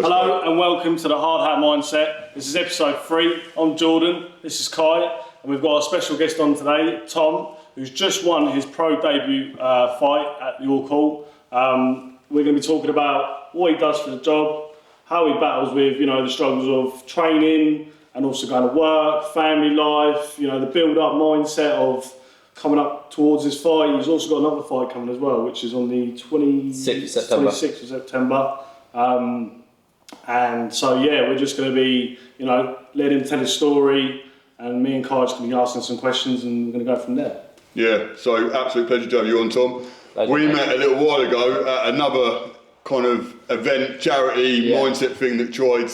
Hello and welcome to the Hard Hat Mindset. This is episode 3. I'm Jordan, this is Kai, and we've got a special guest on today, Tom, who's just won his pro debut fight at York Hall. We're going to be talking about what he does for the job, how he battles with, the struggles of training and also going to work, family life, the build-up mindset of coming up towards his fight. He's also got another fight coming as well, which is on the 26th of September. And so, we're just going to be, let him tell his story, and me and Kai are just going to be asking some questions, and we're going to go from there. Yeah, so absolute pleasure to have you on, Tom. We met a little while ago at another kind of event, charity, mindset thing that tried,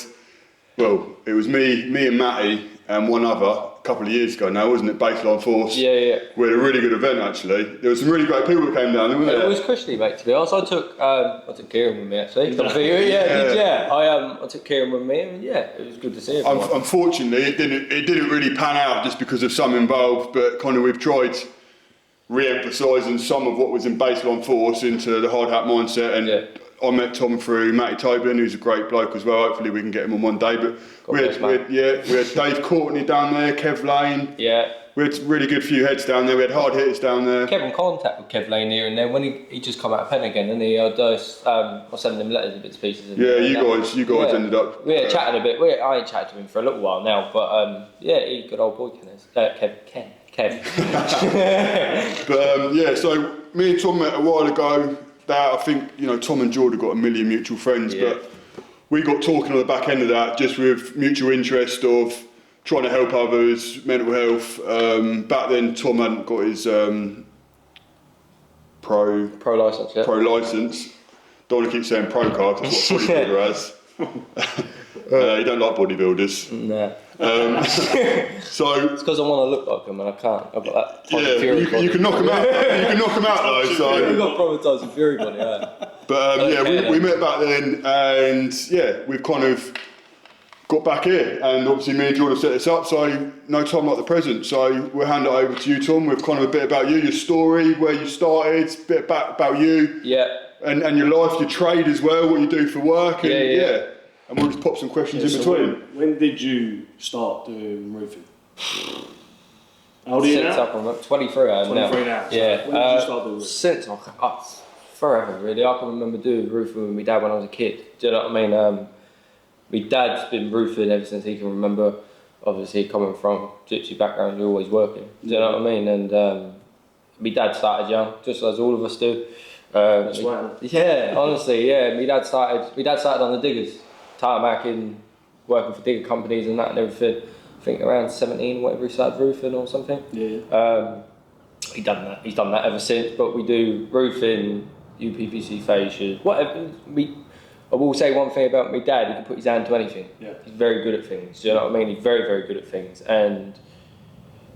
it was me and Matty and one other a couple of years ago now, wasn't it? Baseline Force. Yeah. We had a really good event actually. There were some really great people that came down, wasn't there? It was cushy, mate, to be honest. I took Kieran with me actually. I took Kieran with me, and it was good to see everyone. Unfortunately, it didn't really pan out just because of some involved, but kind of we've tried re-emphasising some of what was in Baseline Force into the Hard Hat Mindset, and I met Tom through Matty Tobin, who's a great bloke as well. Hopefully we can get him on one day. But we had Dave Courtney down there, Kev Lane. Yeah. We had a really good few heads down there. We had hard hitters down there. Kept in contact with Kev Lane here and then when he just come out of pen again, and I was sending him letters and bits and pieces. You guys ended up. We chatted a bit. I ain't chatted to him for a little while now, but he's a good old boy, Kev. But so me and Tom met a while ago. That I think Tom and Jordan got a million mutual friends, but we got talking on the back end of that just with mutual interest of trying to help others, mental health. Back then Tom hadn't got his pro license. Yeah. Pro license. Don't want to keep saying pro card. That's what bodybuilder has. You don't like bodybuilders. Nah. So it's because I want to look like him and I can't. I've got that you can knock him out. You can knock him out though. So you've got Proper Tyson Fury body, But we met back then, and we've kind of got back here, and obviously me and Jordan set this up. So no time like the present. So we'll hand it over to you, Tom, with kind of a bit about you, your story, where you started, a bit about you, and your life, your trade as well, what you do for work, and and we'll just pop some questions in between. When did you start doing roofing? How old are you now? 23 now. 23 now. Yeah. When did you start doing roofing? Since forever, really. I can remember doing roofing with my dad when I was a kid. Do you know what I mean? My dad's been roofing ever since he can remember. Obviously, coming from gypsy background, you're always working. Do you know what I mean? And my dad started young, just as all of us do. That's right. Yeah, honestly, My dad started on the diggers, tarmacking, working for digger companies and that and everything. I think around 17, whatever, he started roofing or something. Yeah. He's done that ever since. But we do roofing, UPVC fascias, whatever. I will say one thing about my dad: he can put his hand to anything. Yeah. He's very good at things. Do you know what I mean? He's very, very good at things. And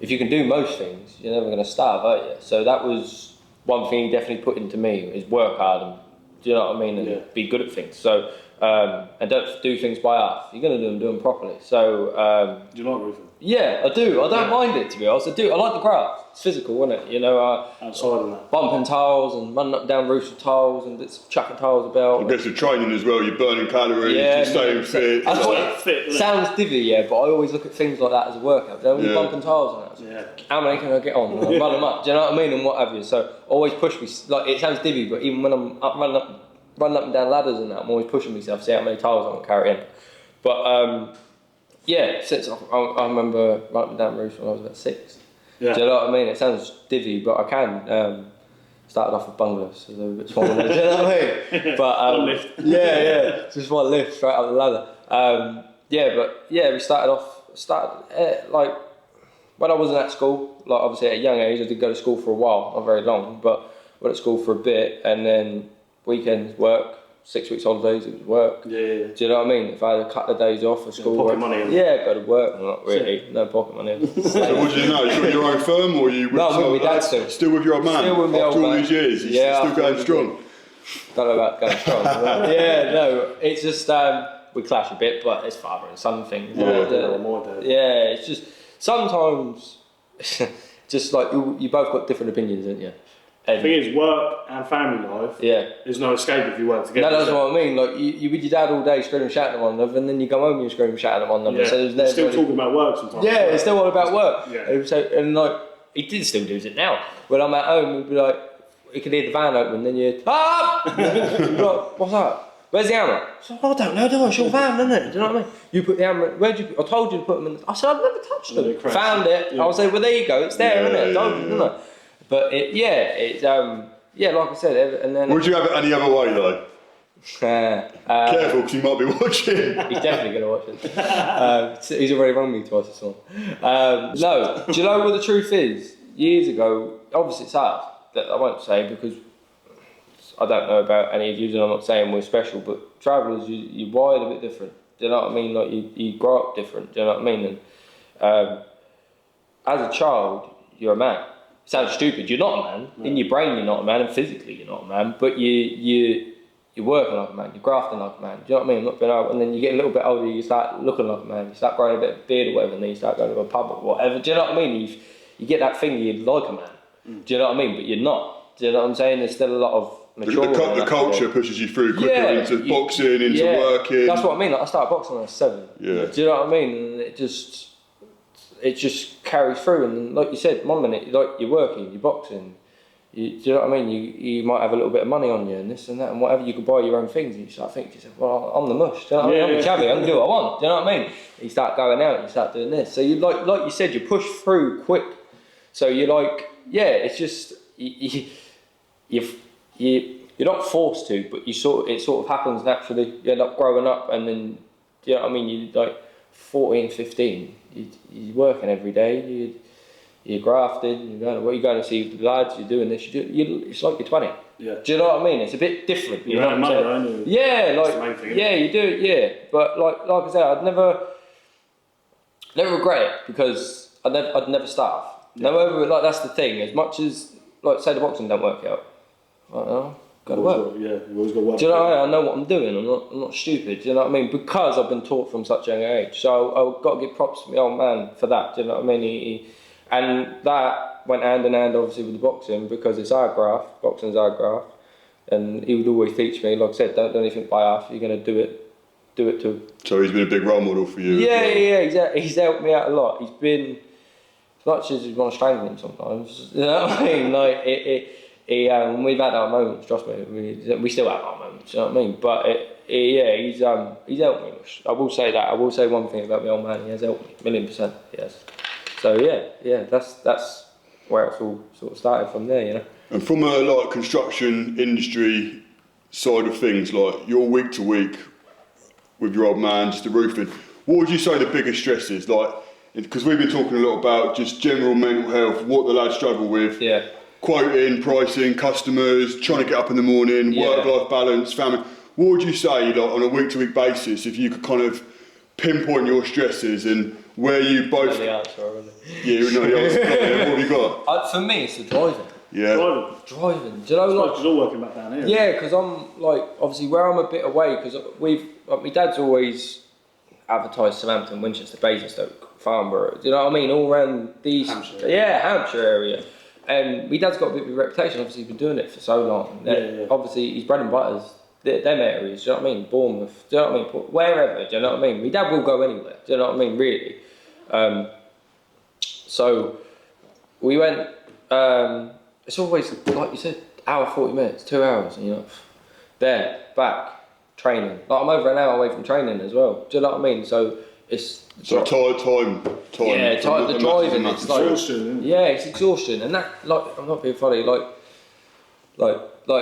if you can do most things, you're never going to starve, are you? So that was one thing he definitely put into me: is work hard and do you know what I mean? And be good at things. So and don't do things by half. You're going to do them properly. So do you like roofing? Yeah, I do. I don't mind it, to be honest. I do. I like the graft. It's physical, isn't it? Outside of that. Bumping tiles and running up and down roofs of tiles and bits chucking tiles about. I guess with training as well, you're burning calories, you're staying fit. That's what fit. Sounds divvy, but I always look at things like that as a workout. When you're bumping tiles and that, how many can I get on? Run them up. Do you know what I mean? And what have you? So always push me. Like it sounds divvy, but even when I'm running up and down ladders and that, I'm always pushing myself to see how many tiles I can carry in. But since I remember running down roofs when I was about 6. Yeah. Do you know what I mean? It sounds divvy, but I can. Started off with bungalows, so they were a bit smaller. Do you know what I mean? But one lift. Just one lift straight up the ladder. We started like when I wasn't at school. Like obviously at a young age, I did go to school for a while, not very long, but went to school for a bit, and then weekends work. 6 weeks holidays, it was work. Yeah. Do you know what I mean? If I had a couple of days off for school, pocket money. Go to work. Well, not really, no pocket money. So what do you know? You got your own firm, or you? No, I'm with my dad still. Still with your old man. Still with my old man. After all man. these years, he's still going strong. Don't know about going strong. It's just we clash a bit, but it's father and son thing. It's just sometimes, just like you both got different opinions, haven't you? The thing is, work and family life. Yeah. There's no escape if you work together. No, that's what I mean. Like you with your dad all day screaming, shouting at one another, and then you come home and you scream, shouting at one another. Yeah. So there's never still talking about work sometimes. Yeah, it's still all about work. Yeah. So, and like he did still do it now. When I'm at home, we'd be like, you could hear the van open, and then you'd you'd be like, what's that? Where's the hammer? I said, I don't know, do I? It's your van, isn't it? Do you know what I mean? You put the hammer, where'd you I told you to put them in. I said, I've never touched them. Found it. Yeah. I was like, well, there you go, it's there, isn't it? Didn't I? But it's like I said, and then. Would you have it any other way though? Careful, because he might be watching. He's definitely going to watch it. He's already rung me twice this morning. No, do you know what the truth is? Years ago, obviously it's hard. That I won't say because I don't know about any of you, and I'm not saying we're special, but travellers, you're wired a bit different. Do you know what I mean? Like you grow up different. Do you know what I mean? And as a child, you're a man. It sounds stupid. You're not a man. No. In your brain, you're not a man, and physically, you're not a man. But you're working like a man. You're grafting like a man. Do you know what I mean? Not being able, and then you get a little bit older, you start looking like a man. You start growing a bit of beard or whatever, and then you start going to a pub or whatever. Do you know what I mean? You get that thing. You're like a man. Do you know what I mean? But you're not. Do you know what I'm saying? There's still a lot of the culture pushes you through quicker into boxing, into working. That's what I mean. Like, I started boxing when I was 7. Yeah. Do you know what I mean? And it just carries through. And like you said, one minute like you're working, you're boxing. Do you know what I mean? You might have a little bit of money on you and this and that and whatever. You could buy your own things. And you start thinking to yourself, well, I'm the mush. Do you know what I mean? I'm the chavvy. I can do what I want. Do you know what I mean? You start going out. You start doing this. So you like you said, you push through quick. So you're like, it's just you're not forced to, but it sort of happens naturally. You end up growing up, and then you know what I mean. You like 14, 15. You're working every day. You're grafting. You're going to see the lads. You're doing this. It's like you're 20. Yeah. Do you know what I mean? It's a bit different. You know money, don't you? Yeah, that's the main thing, you do. Yeah, but like I said, I'd never regret it because I'd never starve. Yeah. No, like that's the thing. As much as like say the boxing don't work out, got to work. You always got to work. Do you know what I mean? I know what I'm doing. I'm not stupid. Do you know what I mean? Because I've been taught from such a young age. So I've got to give props to my old man for that. Do you know what I mean? And that went hand in hand, obviously, with the boxing because it's our graft. Boxing's our graft, and he would always teach me, like I said, don't do anything by half. You're going to do it to. So he's been a big role model for you. Yeah, exactly. He's helped me out a lot. He's been. As much as you want to strangle him sometimes, you know what I mean? Like we've had our moments. Trust me, we still have our moments. You know what I mean? But he's helped me. I will say that. I will say one thing about my old man. He has helped me, 1,000,000%. Yes. So that's where it's all sort of started from there. You know. And from a construction industry side of things, like you're week to week with your old man, just the roofing. What would you say the biggest stress is? Like. Because we've been talking a lot about just general mental health, what the lads struggle with, quoting, pricing, customers, trying to get up in the morning, work-life balance, family. What would you say like, on a week-to-week basis if you could kind of pinpoint your stresses and where you both... the answer already. Yeah, you know the answer. What have you got? For me, it's the driving. Yeah. Driving. Do you know, like... It's all working back down here. Yeah, because I'm, like, obviously where I'm a bit away, because my dad's always advertised Southampton, Winchester, Basingstoke, Farnborough, do you know what I mean? All around these... Hampshire. Yeah, Hampshire area. And my dad's got a bit of a reputation, obviously he's been doing it for so long. Obviously, his bread and butter's them areas, do you know what I mean? Bournemouth, do you know what I mean? Wherever, do you know what I mean? My dad will go anywhere, do you know what I mean? Really. So, we went... it's always, like you said, hour, 40 minutes, 2 hours, and you're like, there, back, training. Like, I'm over an hour away from training as well, do you know what I mean? So, it's... So time. Yeah, the driving. It's like exhaustion. Yeah, it's exhaustion, and that like I'm not being funny. Like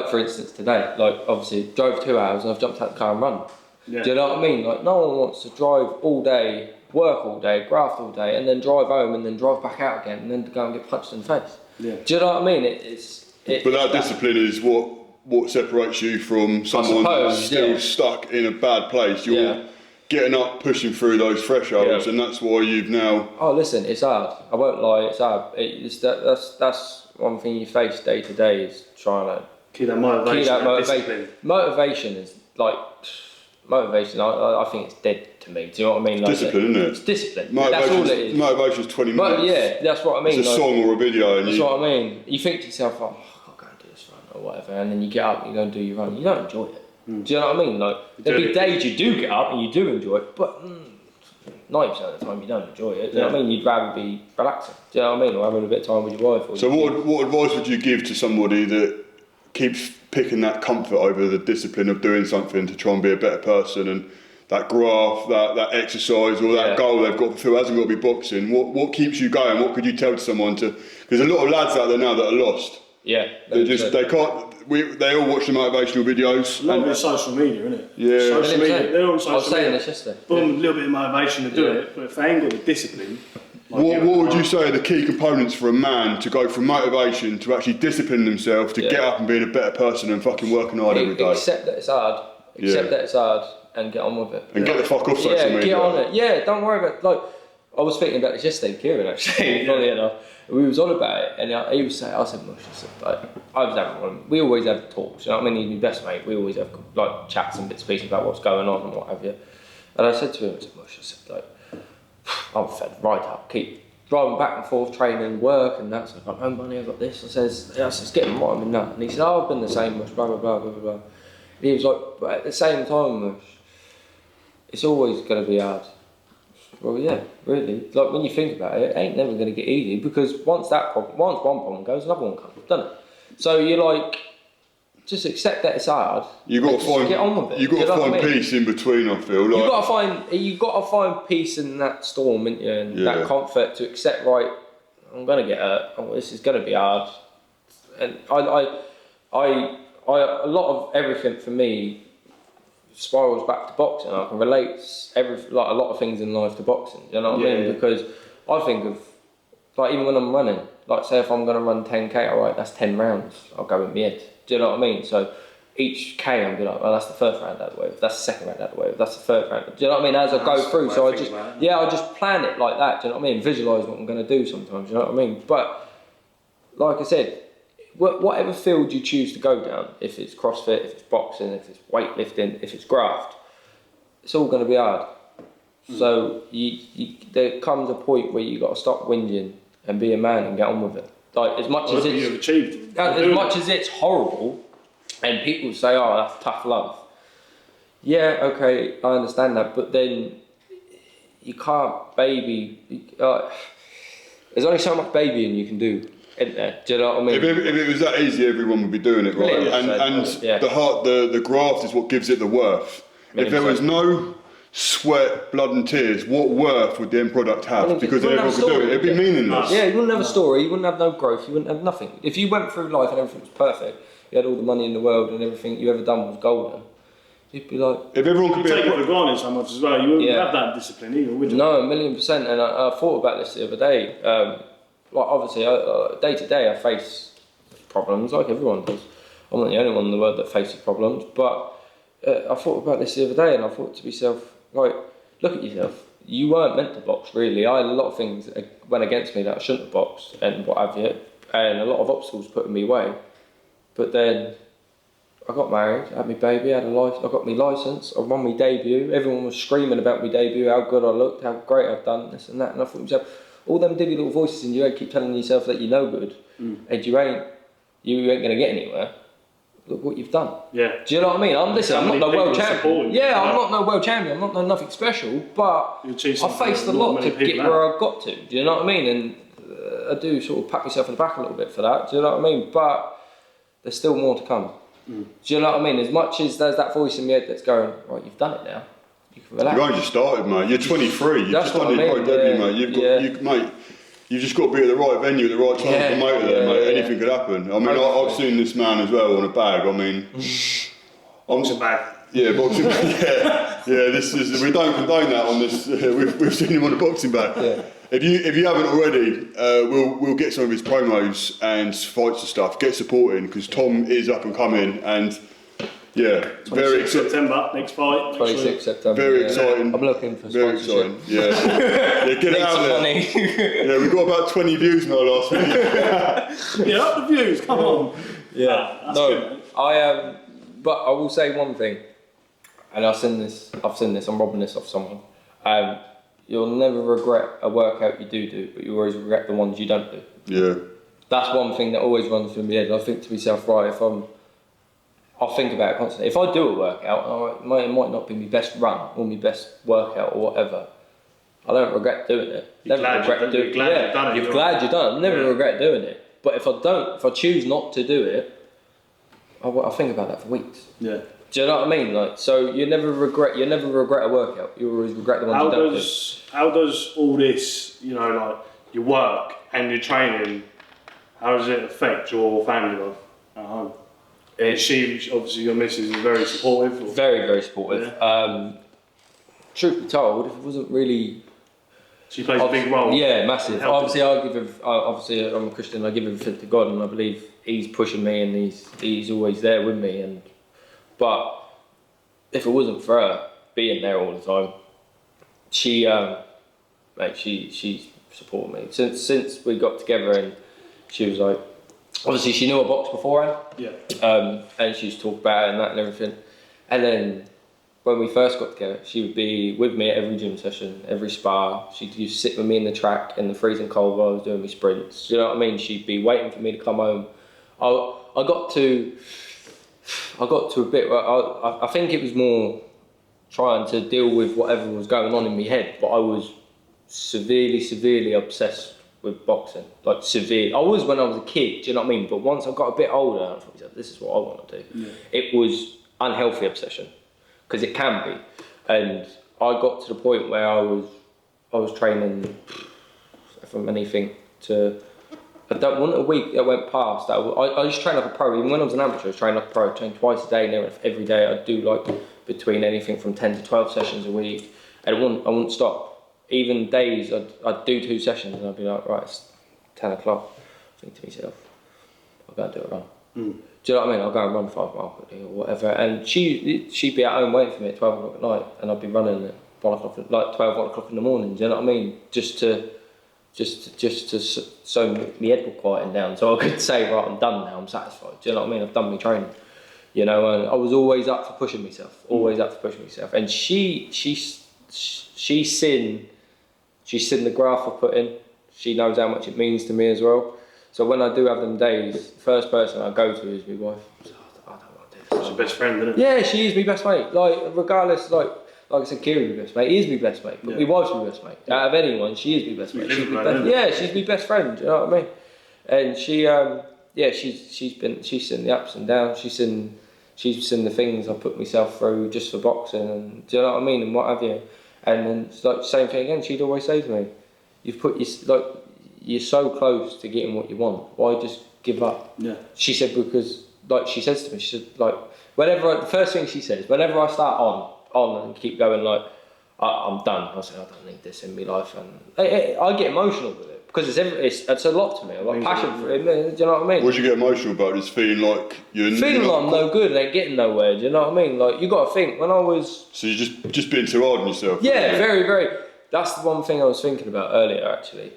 for instance today, like obviously drove 2 hours and I've jumped out the car and run. Yeah. Do you know what I mean? Like no one wants to drive all day, work all day, graft all day, and then drive home and then drive back out again and then go and get punched in the face. Yeah. Do you know what I mean? But that discipline is what separates you from someone who's still stuck in a bad place. You're getting up, pushing through those thresholds, and that's why you've now... Oh, listen, it's hard. I won't lie, it's hard. That's one thing you face day to day is trying to... Keep that motivation. Motivation is like... Motivation, I think it's dead to me. Do you know what I mean? Like, discipline, isn't it? It's discipline. That's all it is. Motivation's 20 minutes. Yeah, that's what I mean. It's a song or a video. That's what I mean. You think to yourself, oh, I've got to go and do or whatever, and then you get up and you go and do your run, you don't enjoy it. Do you know what I mean? Like, there'll be days you do get up and you do enjoy it, but 90% of the time you don't enjoy it. Do you know what I mean? You'd rather be relaxing. Do you know what I mean? Or having a bit of time with your wife. Or so what advice would you give to somebody that keeps picking that comfort over the discipline of doing something to try and be a better person, and that graft, that exercise, or that goal they've got to fulfill hasn't got to be boxing? What keeps you going? What could you tell to someone to? Because a lot of lads out there now that are lost. Yeah. They can't. They all watch the motivational videos. A lot of it's social media, isn't it? Yeah. Social media. They're on social media. I was saying this yesterday. Boom, a little bit of motivation to do it, but if they ain't got the discipline. What would you say are the key components for a man to go from motivation to actually discipline themselves to get up and being a better person and fucking working hard every day? Accept that it's hard. Accept that it's hard and get on with it. And get the fuck off social media. Yeah, get on it. Yeah, don't worry about like. I was thinking about this yesterday, Kieran, actually, funny enough. We was on about it, and he was saying, I said, Mush, I said, like, I was having one. We always have talks, you know what I mean? He's my best mate. We always have like chats and bits and pieces about what's going on and what have you. And I said to him, I said, Mush, I said, like, I'm fed right up, keep driving back and forth, training, work, and that's like, I've got no money, I've got this. I says, it's getting right, I'm in that. And he said, oh, I've been the same, Mush, blah, blah, blah, blah, blah. And he was like, but at the same time, Mush, it's always going to be hard. Well, yeah, really. Like, when you think about it, it ain't never going to get easy, because once one problem goes, another one comes, doesn't it? So you're like, just accept that it's hard. You got to find. Get on with it. You got to find peace in between. I feel like you got to find peace in that storm, ain't you? And that comfort to accept. Right, I'm going to get hurt. Oh, this is going to be hard. And I, a lot of everything for me spirals back to boxing. I can relate a lot of things in life to boxing. You know what I mean? Because I think of, like, even when I'm running, like, say if I'm going to run 10k, alright, that's 10 rounds. I'll go in my head. Do you know what I mean? So each K, I'm be like, well, that's the first round out of the way. That's the second round out of the way. That's the third round. Do you know what I mean? As I go through, so I just plan it like that. Do you know what I mean? Visualise what I'm going to do sometimes. You know what I mean? But like I said, whatever field you choose to go down, if it's CrossFit, if it's boxing, if it's weightlifting, if it's graft, it's all going to be hard. So there comes a point where you got to stop whinging and be a man and get on with it. Like, as much as you've achieved, as much as it's horrible, and people say, "Oh, that's tough love." Yeah, okay, I understand that, but then you can't baby. There's only so much babying you can do, isn't there? Do you know what I mean? If it was that easy, everyone would be doing it, right? The graft is what gives it the worth. If there was no sweat, blood and tears, what worth would the end product have? Because everyone could do it. It'd be meaningless. Yeah, you wouldn't have a story, you wouldn't have no growth, you wouldn't have nothing. If you went through life and everything was perfect, you had all the money in the world and everything you ever done was golden, you'd be like... If everyone could take it for granted so much as well, you wouldn't have that discipline either, would you? No, 1,000,000%, and I thought about this the other day. Like, obviously, day to day I face problems like everyone does. I'm not the only one in the world that faces problems, but I thought about this the other day and I thought to myself, right, look at yourself. You weren't meant to box, really. I had a lot of things that went against me that I shouldn't have boxed and what have you, and a lot of obstacles put in my way. But then I got married, had my baby, I got my licence, I won my debut. Everyone was screaming about my debut, how good I looked, how great I've done, this and that. And I thought to myself, all them divvy little voices in your head keep telling yourself that you're no good and you ain't going to get anywhere. Look what you've done. Yeah. Do you know what I mean? I'm not no world champion. Yeah, I'm not no world champion. I'm not no nothing special. But I faced a lot to get where I've got to. Do you know what I mean? And I do sort of pat myself on the back a little bit for that. Do you know what I mean? But there's still more to come. Do you know what I mean? As much as there's that voice in my head that's going, right, you've done it now. You can relax. You only just started, mate. You're 23. You've just done your pro debut, mate. You've just got to be at the right venue at the right time to promote it, mate. Anything could happen. I mean, I've seen this man as well on a bag. I mean, boxing bag. Yeah, boxing bag. Yeah. This is, we don't condone that on this. We've seen him on a boxing bag. Yeah. If you haven't already, we'll get some of his promos and fights and stuff. Get supporting, because Tom is up and coming, and yeah, very exciting. September next fight. 26 September. Very exciting. I'm looking for very sponsorship. Exciting. Yeah, get it out there. Money. Yeah, we got about 20 views in our last video. Yeah, up the views. Come on. Yeah. That's good. But I will say one thing, and I've seen this. I'm robbing this off someone. You'll never regret a workout you do, but you always regret the ones you don't do. Yeah. That's one thing that always runs through my head. I think to myself, right, I'll think about it constantly. If I do a workout, it might not be my best run or my best workout or whatever. I don't regret doing it. You're glad you've done it. You're glad you've done it. Never regret doing it. But if I choose not to do it, I'll think about that for weeks. Yeah. Do you know what I mean? Like, so you never regret a workout. You always regret the ones you don't do. How does all this, you know, like your work and your training, how does it affect your family life at home? She, obviously your missus is very supportive. Or? Very, very supportive. Yeah. Truth be told, if it wasn't really... She plays a big role. Yeah, massive. Obviously, obviously I'm a Christian, I give everything to God, and I believe He's pushing me and He's always there with me. But if it wasn't for her being there all the time, she supported me since we got together, and she was like, obviously she knew I boxed beforehand, and she used to talk about it and that and everything. And then when we first got together, she would be with me at every gym session, every spar. She'd used to sit with me in the track in the freezing cold while I was doing my sprints. Do you know what I mean? She'd be waiting for me to come home. I got to a bit where I think it was more trying to deal with whatever was going on in my head, but I was severely obsessed with boxing, like severe. I was when I was a kid, do you know what I mean? But once I got a bit older, I thought, this is what I want to do. Yeah. It was unhealthy obsession, because it can be. And I got to the point where I was training from anything to... I don't want a week that went past. I used to train like a pro. Even when I was an amateur, I was training like a pro. I trained twice a day, nearly every day. I'd do like between anything from 10 to 12 sessions a week. And I wouldn't stop. Even days, I'd do 2 sessions and I'd be like, right, it's 10 o'clock. I think to myself, I'll go and do a run. Do you know what I mean? I'll go and run 5 miles quickly or whatever. And she'd be at home waiting for me at 12 o'clock at night, and I'd be running at 1 o'clock, like 12 o'clock in the morning. Do you know what I mean? Just to so my head was quieting down, so I could say, right, I'm done now, I'm satisfied. Do you know what I mean? I've done my training, you know. And I was always up for pushing myself, And she's seen the graft I put in. She knows how much it means to me as well. So when I do have them days, the first person I go to is my wife. I don't want to do this. She's your best friend, isn't it? Yeah, she is my best mate. Like, regardless, like I said, Kieran's my best mate. He is my best mate. But my wife's my best mate. Out of anyone, she is my best mate. She's my best friend. Do you know what I mean? And she's seen the ups and downs. She's seen the things I put myself through just for boxing, and do you know what I mean, and what have you. And then it's like the same thing again. She'd always say to me, you're so close to getting what you want. Why just give up? Yeah. She said, because she says to me, she said, the first thing she says, whenever I start on and keep going, like, I'm done. I say, I don't need this in my life, and I get emotional with it because it's a lot to me. I've got passion for it. Do you know what I mean? What do you get emotional about? Just feeling like you're I'm no good and ain't getting nowhere. Do you know what I mean? Like, you got to think when I was. So you're just being too hard on yourself. Yeah, very, very. That's the one thing I was thinking about earlier, actually.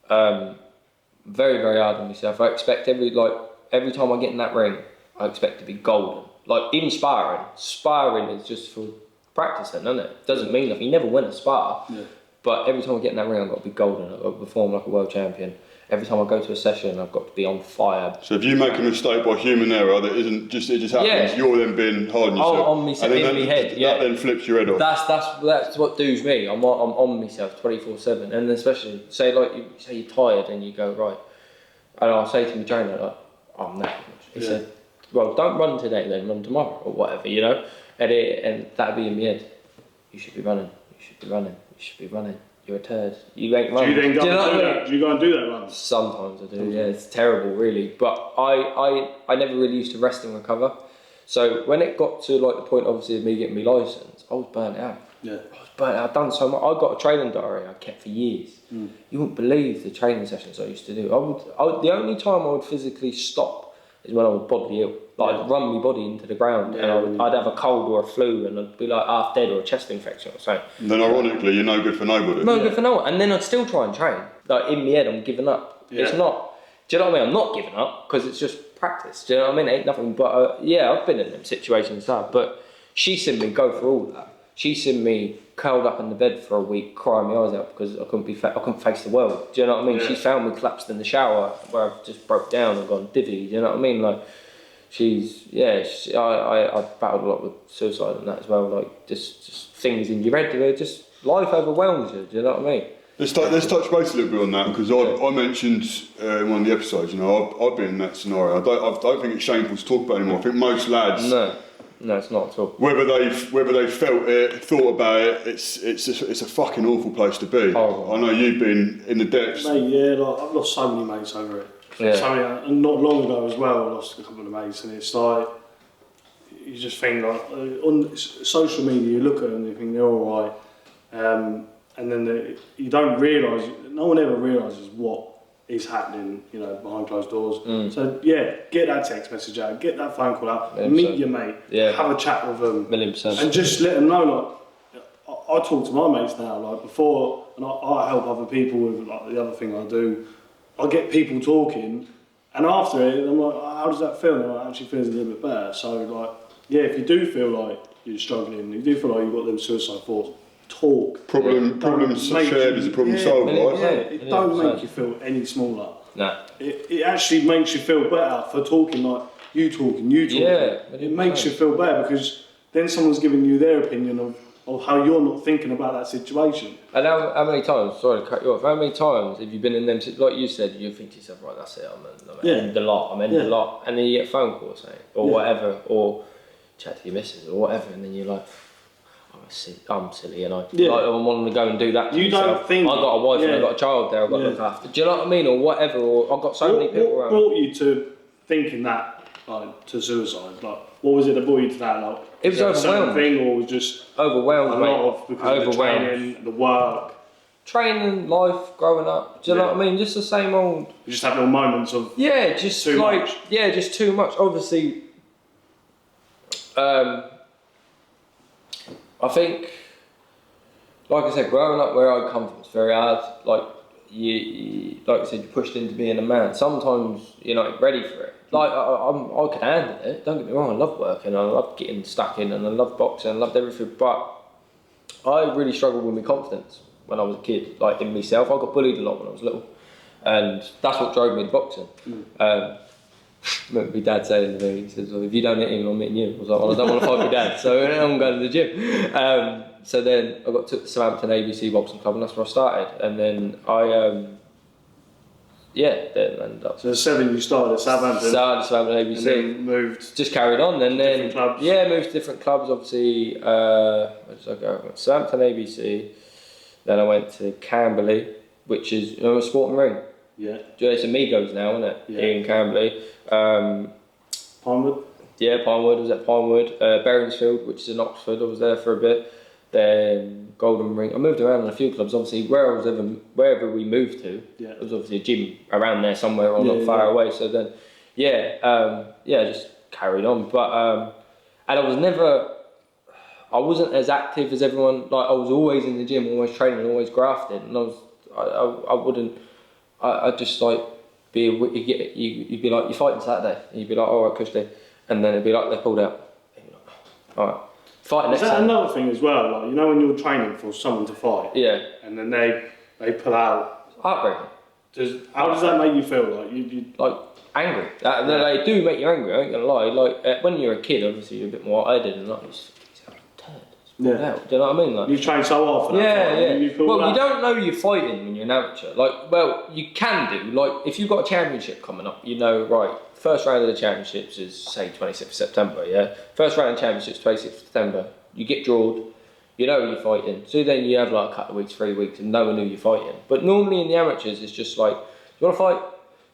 Very, very hard on myself. I expect every time I get in that ring, I expect to be golden. Like, even sparring is just for practicing, isn't it? It doesn't mean nothing. You never win a spar. Yeah. But every time I get in that ring, I've got to be golden. I've got to perform like a world champion. Every time I go to a session, I've got to be on fire. So if you make a mistake by human error that it just happens, you're then being hard on yourself. On myself, in my head. That then flips your head off. That's what does me. I'm on myself 24/7, and especially say you're tired and you go right, and I'll say to my trainer, like, I'm knackered. He said, well, don't run today, then run tomorrow or whatever, you know. And that'd be in my head. You should be running. You should be running. You should be running. You're a turd. You ain't running. Do you then do you go and do that run? Sometimes I do. Yeah, it's terrible, really. But I never really used to rest and recover. So when it got to like the point, obviously, of me getting my license, I was burnt out. Yeah. I was burnt out. I'd done so much. I got a training diary I kept for years. You wouldn't believe the training sessions I used to do. The only time I would physically stop is when I was bodily ill. I'd run my body into the ground, and I'd have a cold or a flu, and I'd be like half dead or a chest infection or something. And then ironically, you're no good for nobody. No good for no one. And then I'd still try and train. Like, in my head, I'm giving up. Yeah. It's not. Do you know what I mean? I'm not giving up because it's just practice. Do you know what I mean? It ain't nothing but I've been in them situations now. But she's seen me go through all that. She seen me curled up in the bed for a week, crying my eyes out because I couldn't face the world. Do you know what I mean? Yeah. She found me collapsed in the shower where I just broke down and gone divvy. Do you know what I mean? Like, I battled a lot with suicide and that as well. Like, just things in your head where just life overwhelms you. Do you know what I mean? Let's touch base a little bit on that, because I mentioned in one of the episodes, you know, I've been in that scenario. I don't think it's shameful to talk about it anymore. I think most lads, no, it's not at all. whether they've felt it, thought about it, it's a fucking awful place to be. Oh. I know you've been in the depths. Mate, yeah, like, I've lost so many mates over it. Yeah. So many, and not long ago as well, I lost a couple of mates, and it's like, you just think, like, on social media, you look at them and you think they're all right. And then you don't realise, no one ever realises what is happening, you know, behind closed doors. So yeah, get that text message out, get that phone call out, meet your mate, have a chat with them, 1,000,000%. and just let them know. Like, I talk to my mates now, like before, and I help other people with like the other thing I do. I get people talking, and after it, I'm like, oh, how does that feel? And it actually feels a little bit better. So like, yeah, if you do feel like you're struggling, you do feel like you've got them suicide thoughts, talk. Problems shared is a problem solved, right? Yeah, it don't make you feel any smaller. No. It actually makes you feel better for talking, like you talking. Yeah, it makes you feel better because then someone's giving you their opinion of how you're not thinking about that situation. And how many times, sorry to cut you off, how many times have you been in them, like you said, you think to yourself, right, that's it, I'm in the lot, and then you get a phone call saying, or whatever, or chat to your missus or whatever, and then you're like, I'm silly, and I want to go and do that to myself. Don't think I've got a wife and I've got a child there I've got to look after. Do you know what I mean? Or whatever, or I've got so many people what around. brought you to thinking that, like, to suicide? Like, what was it that brought you to that? Like, It was overwhelming. Thing, or was just Overwhelmed, a mate. lot of because of the training, the work? Training, life, growing up. Do you know what I mean? Just the same old. You just have little moments of just too like much. just too much. Obviously, I think, like I said, growing up where I come from, it's very hard. Like you like I said, you're pushed into being a man. Sometimes you're not ready for it. Like I could handle it. Don't get me wrong. I love working. I love getting stuck in, and I love boxing. I loved everything. But I really struggled with my confidence when I was a kid. Like in myself, I got bullied a lot when I was little, and that's what drove me to boxing. I remember my dad saying to me, he says, well, if you don't hit him, I'm hitting you. I was like, well, I don't want to fight my dad, so I'm going to the gym. So then I got to the Southampton ABC Boxing Club, and that's where I started. And then I, then ended up. So at 7 you started at Southampton. Started at Southampton ABC. And then moved. Just carried on, and then different clubs. moved to different clubs. Obviously, where did I go? I went to Southampton ABC. Then I went to Camberley, which is a sporting ring. Yeah. It's Amigos now, isn't it? Yeah. In Camberley. Pinewood. Yeah, Pinewood. I was at Pinewood. Berensfield, which is in Oxford. I was there for a bit. Then Golden Ring. I moved around in a few clubs. Obviously, wherever we moved to, there was obviously a gym around there somewhere or not far away. So then, just carried on. But and I wasn't as active as everyone. Like I was always in the gym, always training, always grafting, and I'd just like you'd be like, you're fighting Saturday, and you'd be like, all right, Christy, and then it'd be like they pulled out. And you'd be like, all right. Fight next Is that time. another thing as well? Like, you know when you're training for someone to fight, and then they pull out. Heartbreaking. How does that make you feel? Like you like angry. They do make you angry. I ain't gonna lie. Like when you're a kid, obviously you're a bit more headed and like he's out. Do you know what I mean? Like you train so hard for that. Well, you don't know you're fighting when you're an amateur. Like, well, you can do. Like, if you've got a championship coming up, you know, right. First round of the championships is say 26th of September. Yeah. First round of championships 26th of September. You get drawed. You know who you're fighting. So then you have like a couple of weeks, 3 weeks, and no one who you're fighting. But normally in the amateurs, it's just like, you want to fight?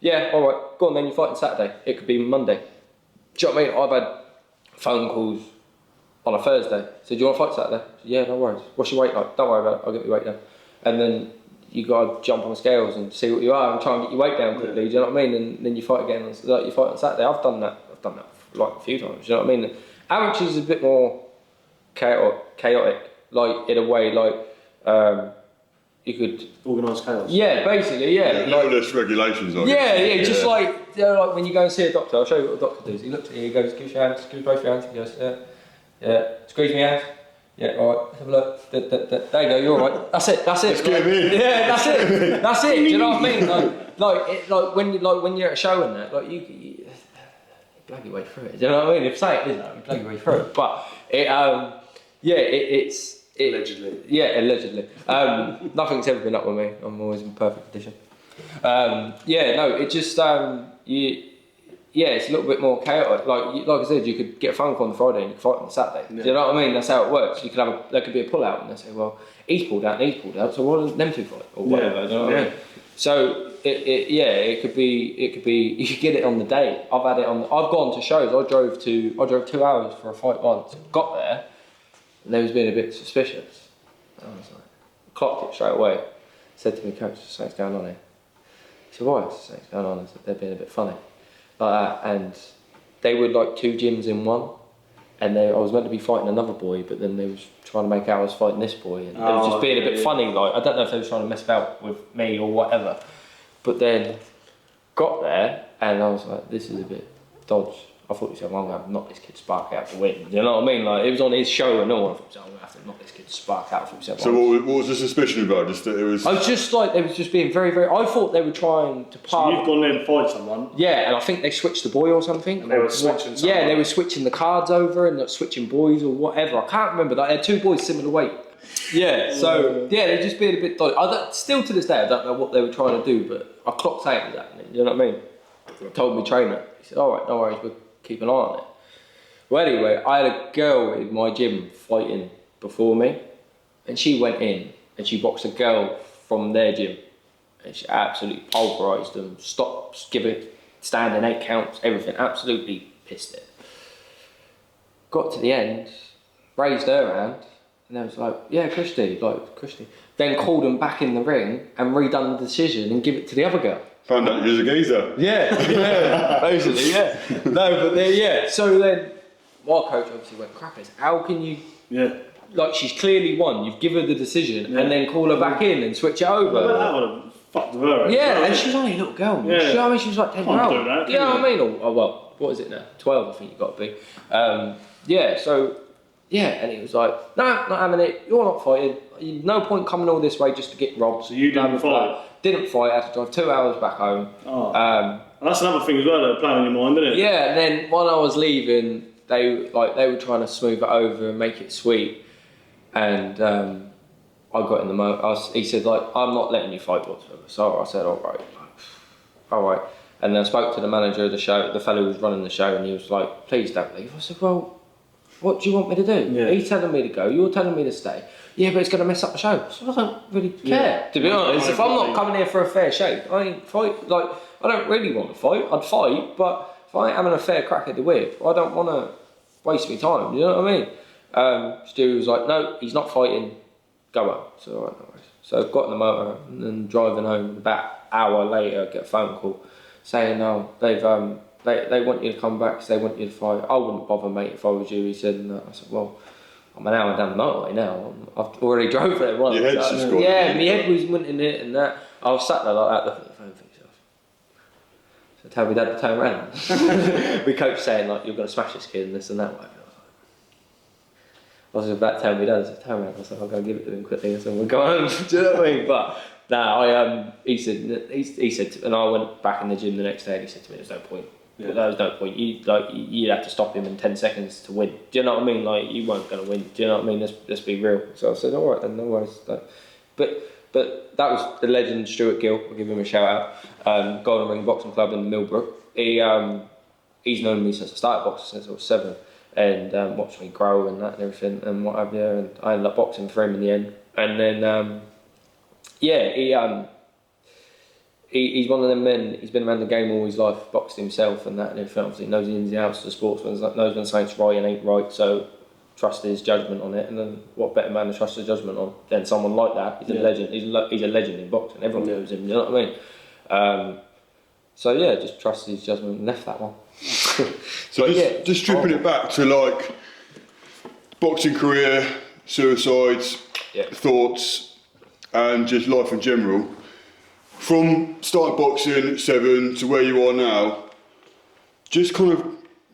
Yeah. All right. Go on then. You're fighting Saturday. It could be Monday. Do you know what I mean? I've had phone calls on a Thursday. So do you want to fight Saturday? Yeah, no worries. What's your weight like? Don't worry about it, I'll get your weight down. And then you got to jump on the scales and see what you are and try and get your weight down quickly, do you know what I mean? And then you fight again, and like you fight on Saturday. I've done that like a few times, do you know what I mean? Amateurs is a bit more chaotic, like in a way, like you could organised chaos. Yeah, basically, yeah. Like less regulations on it. Yeah, just like like when you go and see a doctor. I'll show you what a doctor does. He looks at you, he goes, give your hands, give both your hands. He goes, yeah, squeeze my hands. Yeah, alright, have a look. There you go, you're alright. That's it. Let's get him in. Yeah, that's it. That's it. Do you know what I mean? Like when you're at a show and that, like you plug your way through it. Do you know what I mean? If say it is, you plug your way through it. But it's Allegedly. Yeah, allegedly. Nothing's ever been up with me. I'm always in perfect condition. It just it's a little bit more chaotic. Like I said, you could get a phone call on Friday and you could fight on the Saturday. Yeah. Do you know what I mean? That's how it works. You could there could be a pull out, and they say, well, he's pulled out and he's pulled out, so why don't them two fight or whatever? Do you know what I mean? So it could be. You could get it on the day. I've gone to shows. I drove 2 hours for a fight once. Got there, and they was being a bit suspicious. I was like, clocked it straight away. Said to me, coach, something's going on here. He said, why? Something's going on. I said, they're being a bit funny. Like that, and they were like 2 gyms in one, and I was meant to be fighting another boy, but then they was trying to make out I was fighting this boy, and it was just being a bit funny. Like I don't know if they were trying to mess about with me or whatever, but then got there, and I was like, this is a bit dodge. I thought, I'm going to have to knock this kid Spark out to win. You know what I mean? Like it was on his show and all. I thought, I'm going to have to knock this kid Spark out for himself. So what was the suspicion about? Just that it was. I was just like they was just being very, very. I thought they were trying to. So you've gone there to fight someone. Yeah, and I think they switched the boy or something. And they were switching. Yeah, they were switching the cards over and switching boys or whatever. I can't remember. Like, they had 2 boys similar weight. Yeah, so they're just being a bit dodgy. Still to this day, I don't know what they were trying to do, but I clocked out it was happening. You know what I mean? Told me trainer. He said, "All right, no worries. We'll keep an eye on it." Well, anyway, I had a girl in my gym fighting before me, and she went in and she boxed a girl from their gym, and she absolutely pulverised them, stopped, standing 8 counts, everything, absolutely pissed it. Got to the end, raised her hand, and they was like, yeah, Christy. Then called them back in the ring and redone the decision and give it to the other girl. Found out you was a geezer. Yeah, basically, yeah. No, but then, so then my coach obviously went, crackers, how can you, like she's clearly won, you've given her the decision and then call her back in and switch it over. Well, that would have fucked with her. Yeah, and she was only a little girl. Yeah. You know what I mean? She was like 10 years old. Do that, you know what I mean? Or, well, what is it now? 12, I think you've got to be. And he was like, no, not having it, you're not fighting. No point coming all this way just to get robbed. So you didn't fight? Didn't fight, I had to drive 2 hours back home. And that's another thing as well that playing on your mind, isn't it? Yeah, and then when I was leaving, they were trying to smooth it over and make it sweet. And I got in the motor. He said, like, I'm not letting you fight whatsoever. So I said, all right. And then I spoke to the manager of the show, the fellow who was running the show, and he was like, please don't leave. I said, well, what do you want me to do? Yeah. He's telling me to go, you're telling me to stay. Yeah, but it's going to mess up the show. So I don't really care, to be honest. If I'm not coming here for a fair shake, I ain't fight. Like, I don't really want to fight. I'd fight, but if I ain't having a fair crack at the whip, I don't want to waste my time. You know what I mean? Stu was like, no, he's not fighting. Go home. So all right, no worries. So I got in the motor and then driving home. About an hour later, I get a phone call saying, no, they want you to come back because they want you to fight. I wouldn't bother, mate, if I was you. He said, no. I said, well, I'm an hour down the motorway now. I've already drove there once. Your head's just gone. Yeah, my head was wanting it and that. I was sat there like that looking at the phone for myself. So tell me dad to turn around. We coach saying like, you're going to smash this kid and this and that. I was about to tell me dad, I said, turn around. I said, I'll go give it to him quickly. I said, we'll go home. Do you know what I mean? But no, he said, and I went back in the gym the next day and he said to me, there's no point. Yeah. There was no point. You'd have to stop him in 10 seconds to win. Do you know what I mean? Like, you weren't going to win. Do you know what I mean? Let's be real. So I said, all right then, no worries. But that was the legend Stuart Gill. I'll give him a shout out. Golden Ring Boxing Club in Millbrook. He's known me since I started boxing, since I was 7, and watched me grow and that and everything and what have you. And I ended up boxing for him in the end. And then he's one of them men. He's been around the game all his life, boxed himself and that and everything. Obviously, knows the ins and outs of the sports, knows when something's right and ain't right. So trust his judgment on it. And then what better man to trust his judgment on than someone like that? He's a legend. He's a legend in boxing. Everyone knows him. You know what I mean? So yeah, just trust his judgment and left that one. So just stripping it back to like boxing career, suicides, thoughts, and just life in general. From starting boxing at 7 to where you are now, just kind of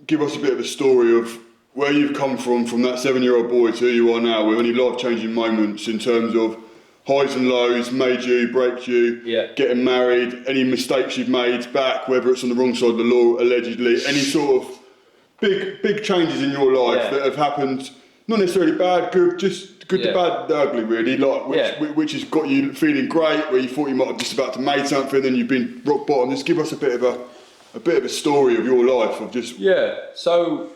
give us a bit of a story of where you've come from that 7-year-old boy to who you are now, with any life-changing moments in terms of highs and lows, made you, break you, getting married, any mistakes you've made back, whether it's on the wrong side of the law, allegedly, any sort of big changes in your life that have happened, not necessarily bad, good, just good to bad, ugly really, like which has got you feeling great, where you thought you might have just about to make something, then you've been rock bottom. Just give us a bit of a story of your life of just. So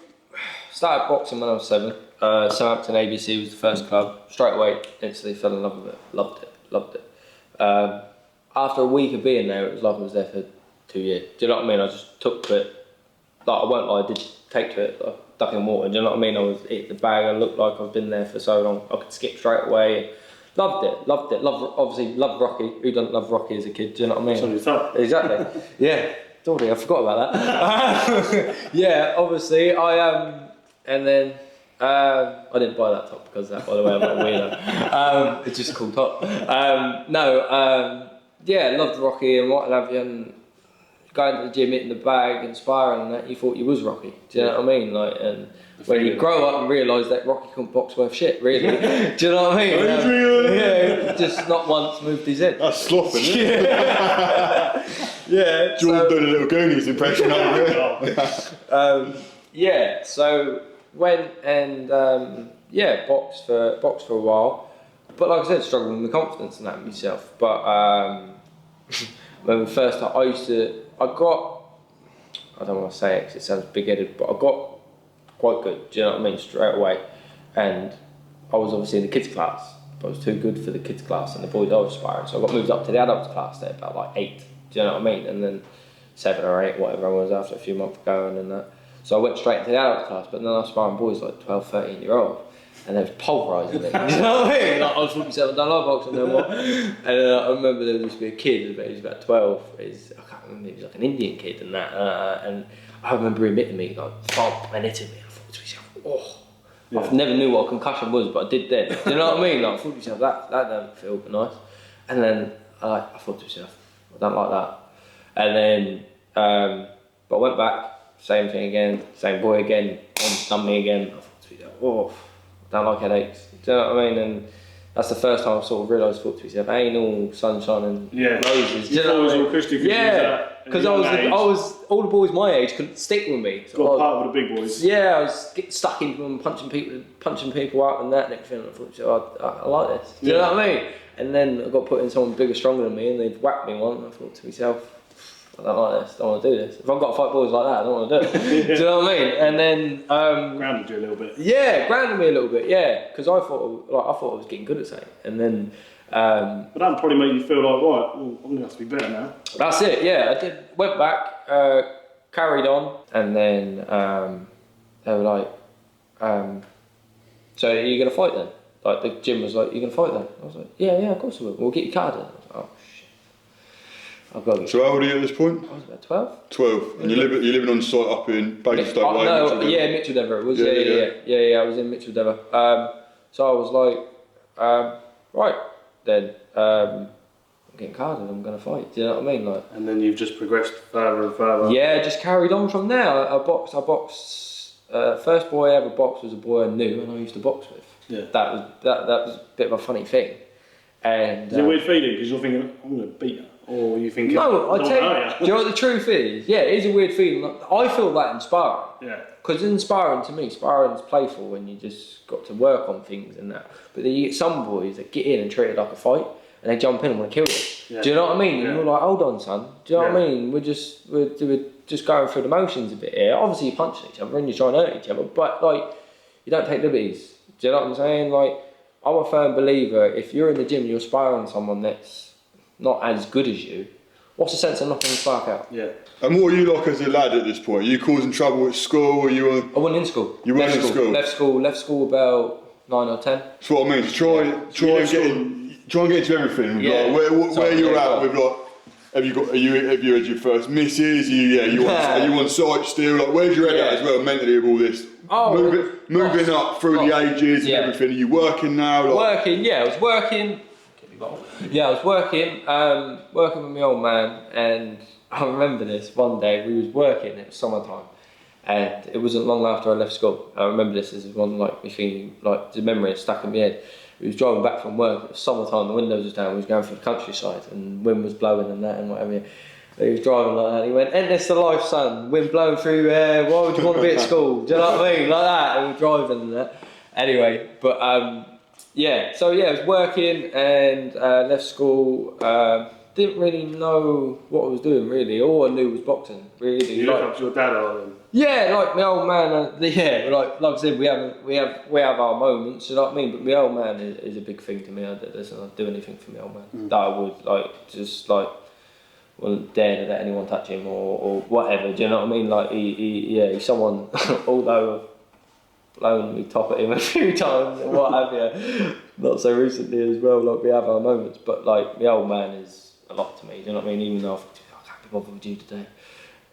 started boxing when I was 7. Southampton ABC was the first club. Straight away, instantly fell in love with it. Loved it. After a week of being there, it was like I was there for 2 years. Do you know what I mean? I just took to it. Like, I won't lie, I did take to it. Like, duck in water. Do you know what I mean? I was hit the bag. I looked like I've been there for so long. I could skip straight away. Loved it. Obviously, loved Rocky. Who doesn't love Rocky as a kid? Do you know what I mean? It's on your top. Exactly. Yeah. Sorry, I forgot about that. Obviously, and then. I didn't buy that top because of that, by the way, I'm not a weirdo. It's just a cool top. Loved Rocky and what have you, and going to the gym, hitting the bag, and sparring and that, you thought you was Rocky. Do you know what I mean? Like, and when you grow up and realise that Rocky couldn't box worth shit, really. Do you know what I mean? Adrian! Just not once moved his head. That's slopping, isn't it? Jordan doing a little Goonies impression over here. So went and boxed for a while, but like I said, struggling with the confidence and that in myself. But when we first started, I don't want to say it because it sounds big-headed, but I got quite good. Do you know what I mean? Straight away, and I was obviously in the kids class, but I was too good for the kids class and the boys I was sparring, so I got moved up to the adults class there about like 8. Do you know what I mean? And then 7 or 8, whatever I was after a few months going and that. So I went straight into the adult class, but then I was sparring boys like 12, 13-year-old, and they was pulverising it. You know what I mean? Like, I was looking myself, I don't like boxing no more. And I remember there used to be a kid, but he was about 12. I can't remember, he was like an Indian kid and that. And I remember him hitting me, like, thump, and hitting me. I thought to myself, I never knew what a concussion was, but I did then. Do you know what I mean? Like, I thought to myself, that don't feel nice. And then I thought to myself, I don't like that. And then, but I went back. Same thing again, same boy again, done me again. I thought to myself, I don't like headaches. Do you know what I mean? And that's the first time I sort of realised, thought to myself, ain't all sunshine and roses. Do you know what I mean? Yeah, because I was all the boys my age couldn't stick with me. So got part of the big boys. Yeah, I was getting stuck into them, punching people out and that and everything. I thought, I like this. Do you know what I mean? And then I got put in someone bigger, stronger than me, and they've whacked me one. And I thought to myself, I don't like this, I don't want to do this. If I've got to fight boys like that, I don't want to do it. Do you know what I mean? And then grounded you a little bit. Yeah, grounded me a little bit. Yeah, because I thought I was getting good at something, and then. But that probably made you feel like, right, well, I'm gonna have to be better now. That's it. Yeah, I did. Went back, carried on, and then they were like, "So are you gonna fight then?" Like the gym was like, "You gonna fight then?" I was like, "Yeah, of course I will. We'll get your card in." I was like, "Oh shit, I've got to." So how old are you at this point? I was about 12. 12, and you're living on site up in Basingstoke Way. No, Mitchell Dever. It was I was in Mitchell Dever. So I was like, right then, I'm getting carded. I'm going to fight. Do you know what I mean? Like, and then you've just progressed further and further. Yeah, just carried on from there. I boxed. First boy I ever boxed was a boy I knew and I used to box with. Yeah. That was a bit of a funny thing. And is it a weird feeling because you're thinking I'm going to beat her, or you thinking no? I tell you, do you know what the truth is? Yeah, it is a weird feeling. I feel that in sparring. Yeah. Because in sparring, to me, sparring's playful when you just got to work on things and that. But then you get some boys that get in and treat it like a fight, and they jump in and want to kill you. Yeah. Do you know what I mean? Yeah. And you're like, hold on, son. Do you know what I mean? We're just going through the motions a bit here. Obviously, you're punching each other and you're trying to hurt each other, but like, you don't take liberties. Do you know what I'm saying? Like, I'm a firm believer. If you're in the gym and you're sparring someone that's not as good as you, what's the sense of knocking the spark out? Yeah. And what are you like as a lad at this point? Are you causing trouble at school? I wasn't in school. You weren't in school? Left school about 9 or 10. That's what I mean. To try and get into everything. Yeah. Like, where you're at with like, have you had your first misses? Are you on site still? Like, where's your head at as well mentally with all this? Moving up through the ages and everything. Are you working now? Like, working, yeah. I was working. Yeah, I was working with my old man, and I remember this one day we was working. It was summertime, And it wasn't long after I left school. I remember this as one like me thinking, like the memory is stuck in my head. We was driving back from work. It was summertime. The windows was down. We was going through the countryside, and wind was blowing and that and whatever. He was driving like that. He went, "Ain't this the life, son? Wind blowing through your hair. Why would you want to be at school?" Do you know what I mean? Like that. And we were driving and that. Anyway, but yeah. So yeah, I was working and left school. Didn't really know what I was doing really. All I knew was boxing. Really. You look up to your dad, Alan. Yeah, like my old man. Yeah, like I said, we have our moments. You know what I mean? But my old man is a big thing to me. I'd do anything for my old man. That I would just wouldn't dare to let anyone touch him or whatever. Do you know what I mean? Like he's someone. Although I've blown me top at him a few times and what have you. Not so recently as well. Like we have our moments, but like my old man is a lot to me. Do you know what I mean? Even though I can't be bothered with you today.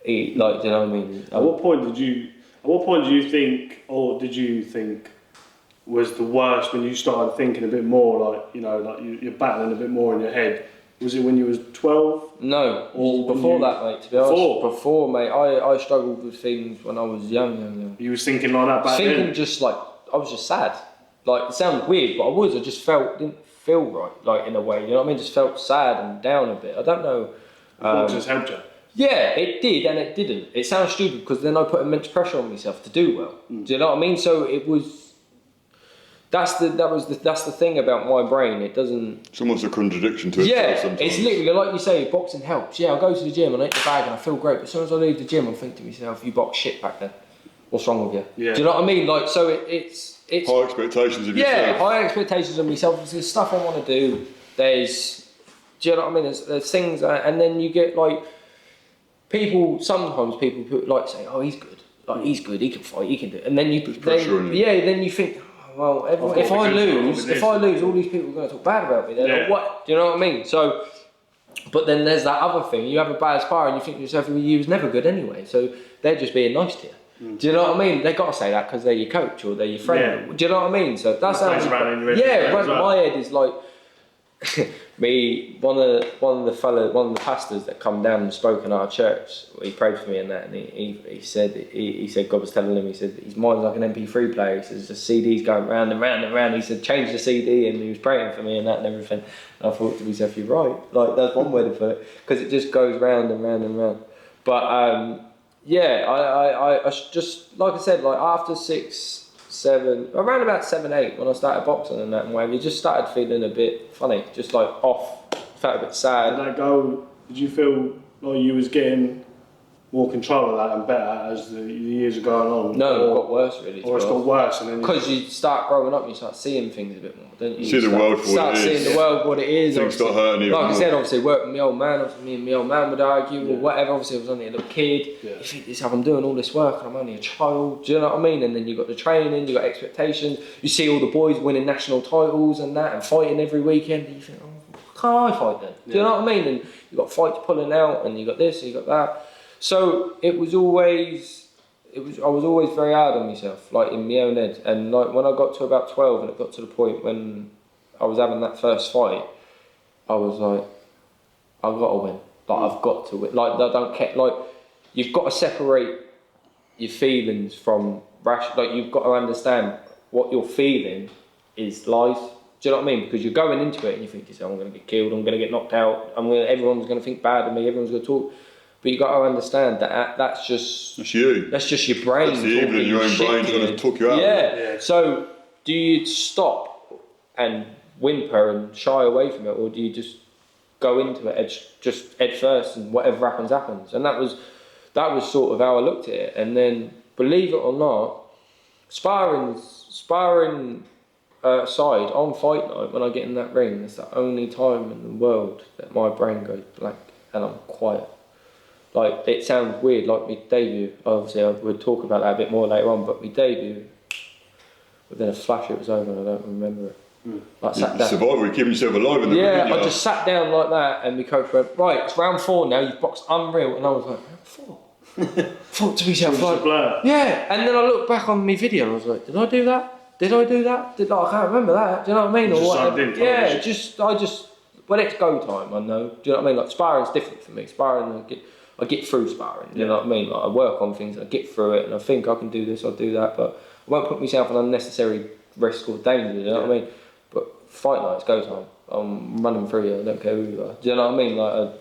Do you know what I mean? At what point do you think, or did you think, was the worst when you started thinking a bit more, like you're battling a bit more in your head? Was it when you was 12? No, or before that, mate. To be honest, before, mate, I struggled with things when I was young. You was thinking like that back then? Thinking just like I was just sad. Like it sounds weird, but I just didn't feel right, like in a way. You know what I mean? Just felt sad and down a bit. I don't know. Just helped you. Yeah, it did and it didn't. It sounds stupid because then I put immense pressure on myself to do well. Do you know what I mean? So it was. That's the thing about my brain. It doesn't. It's almost a contradiction to itself sometimes. It's literally like you say. Boxing helps. Yeah, I go to the gym and I eat the bag and I feel great. But as soon as I leave the gym, I think to myself, "You box shit back then. What's wrong with you?" Yeah. Do you know what I mean? Like, so it's high expectations of yourself. Yeah, high expectations of myself. There's stuff I want to do. Do you know what I mean? There's things, and then you get like. Sometimes people say, "Oh, he's good. Like he's good. He can fight. He can do it." And then you then you think, "Oh, well, if I lose, all these people are going to talk bad about me. They're like, what? Do you know what I mean?" So, but then there's that other thing. You have a bad spar, and you think to yourself, "Well, you was never good anyway." So they're just being nice to you. Do you know what I mean? They got to say that because they're your coach or they're your friend. Yeah. Do you know what I mean? So that's how. My head is like. One of the pastors that come down and spoke in our church, he prayed for me and that, and he said God was telling him, he said his mind's like an MP3 player. He says the CD's going round and round and round. He said change the CD, and he was praying for me and that and everything. And I thought to myself, you're right. Like that's one way to put it, because it just goes round and round and round. But I just like I said, like after 6, 7, around about 7, 8, when I started boxing and that and whatever, you just started feeling a bit funny, just like off, felt a bit sad. Did you feel like you was getting more control of that and better as the years are going on? No, it got worse really. Or it's got worse, and then because you start growing up, you start seeing things a bit more, don't you? See the world for what it is. Start seeing the world what it is. Things start hurting you. Like I said, obviously work with my old man. Obviously, me and my old man would argue or whatever. Obviously, I was only a little kid. Yeah. You think to yourself, I'm doing all this work and I'm only a child. Do you know what I mean? And then you got the training, you got expectations. You see all the boys winning national titles and that, and fighting every weekend. And you think, oh, can't I fight then? Do you know what I mean? And you got fights pulling out, and you got this, and you got that. So I was always very hard on myself, like in my own head. And like when I got to about 12, and it got to the point when I was having that first fight, I was like, I've got to win. Like I've got to win. Like I don't care. Like you've got to separate your feelings from rash. Like you've got to understand what you're feeling is life. Do you know what I mean? Because you're going into it and you think to yourself, I'm going to get killed, I'm going to get knocked out, everyone's going to think bad of me, everyone's going to talk. But you got to understand that that's just you. That's just your brain. That's the evil in your own brain trying to talk you out. Yeah. So do you stop and whimper and shy away from it, or do you just go into it just head first and whatever happens happens? And that was sort of how I looked at it. And then believe it or not, sparring side on fight night when I get in that ring, it's the only time in the world that my brain goes blank and I'm quiet. Like, it sounds weird, like my debut, obviously I would talk about that a bit more later on, but my debut, within a flash it was over and I don't remember it. Like, sat down. Survivor, you're keeping yourself alive in the ring. Yeah, I just sat down like that and my coach went, right, it's round 4 now, you've boxed unreal. And I was like, round 4? Thought to myself, like, yeah. And then I looked back on my video and I was like, did I do that? Did I do that? I can't remember that. Do you know what I mean? When it's go time, I know. Do you know what I mean? Like sparring's different for me. Sparring, I get through sparring. You know what I mean? Like I work on things, I get through it, and I think I can do this, I'll do that, but I won't put myself in unnecessary risk or danger. You know what I mean? But fight night, it's go time. I'm running through you. I don't care who you are. Do you know what I mean? Like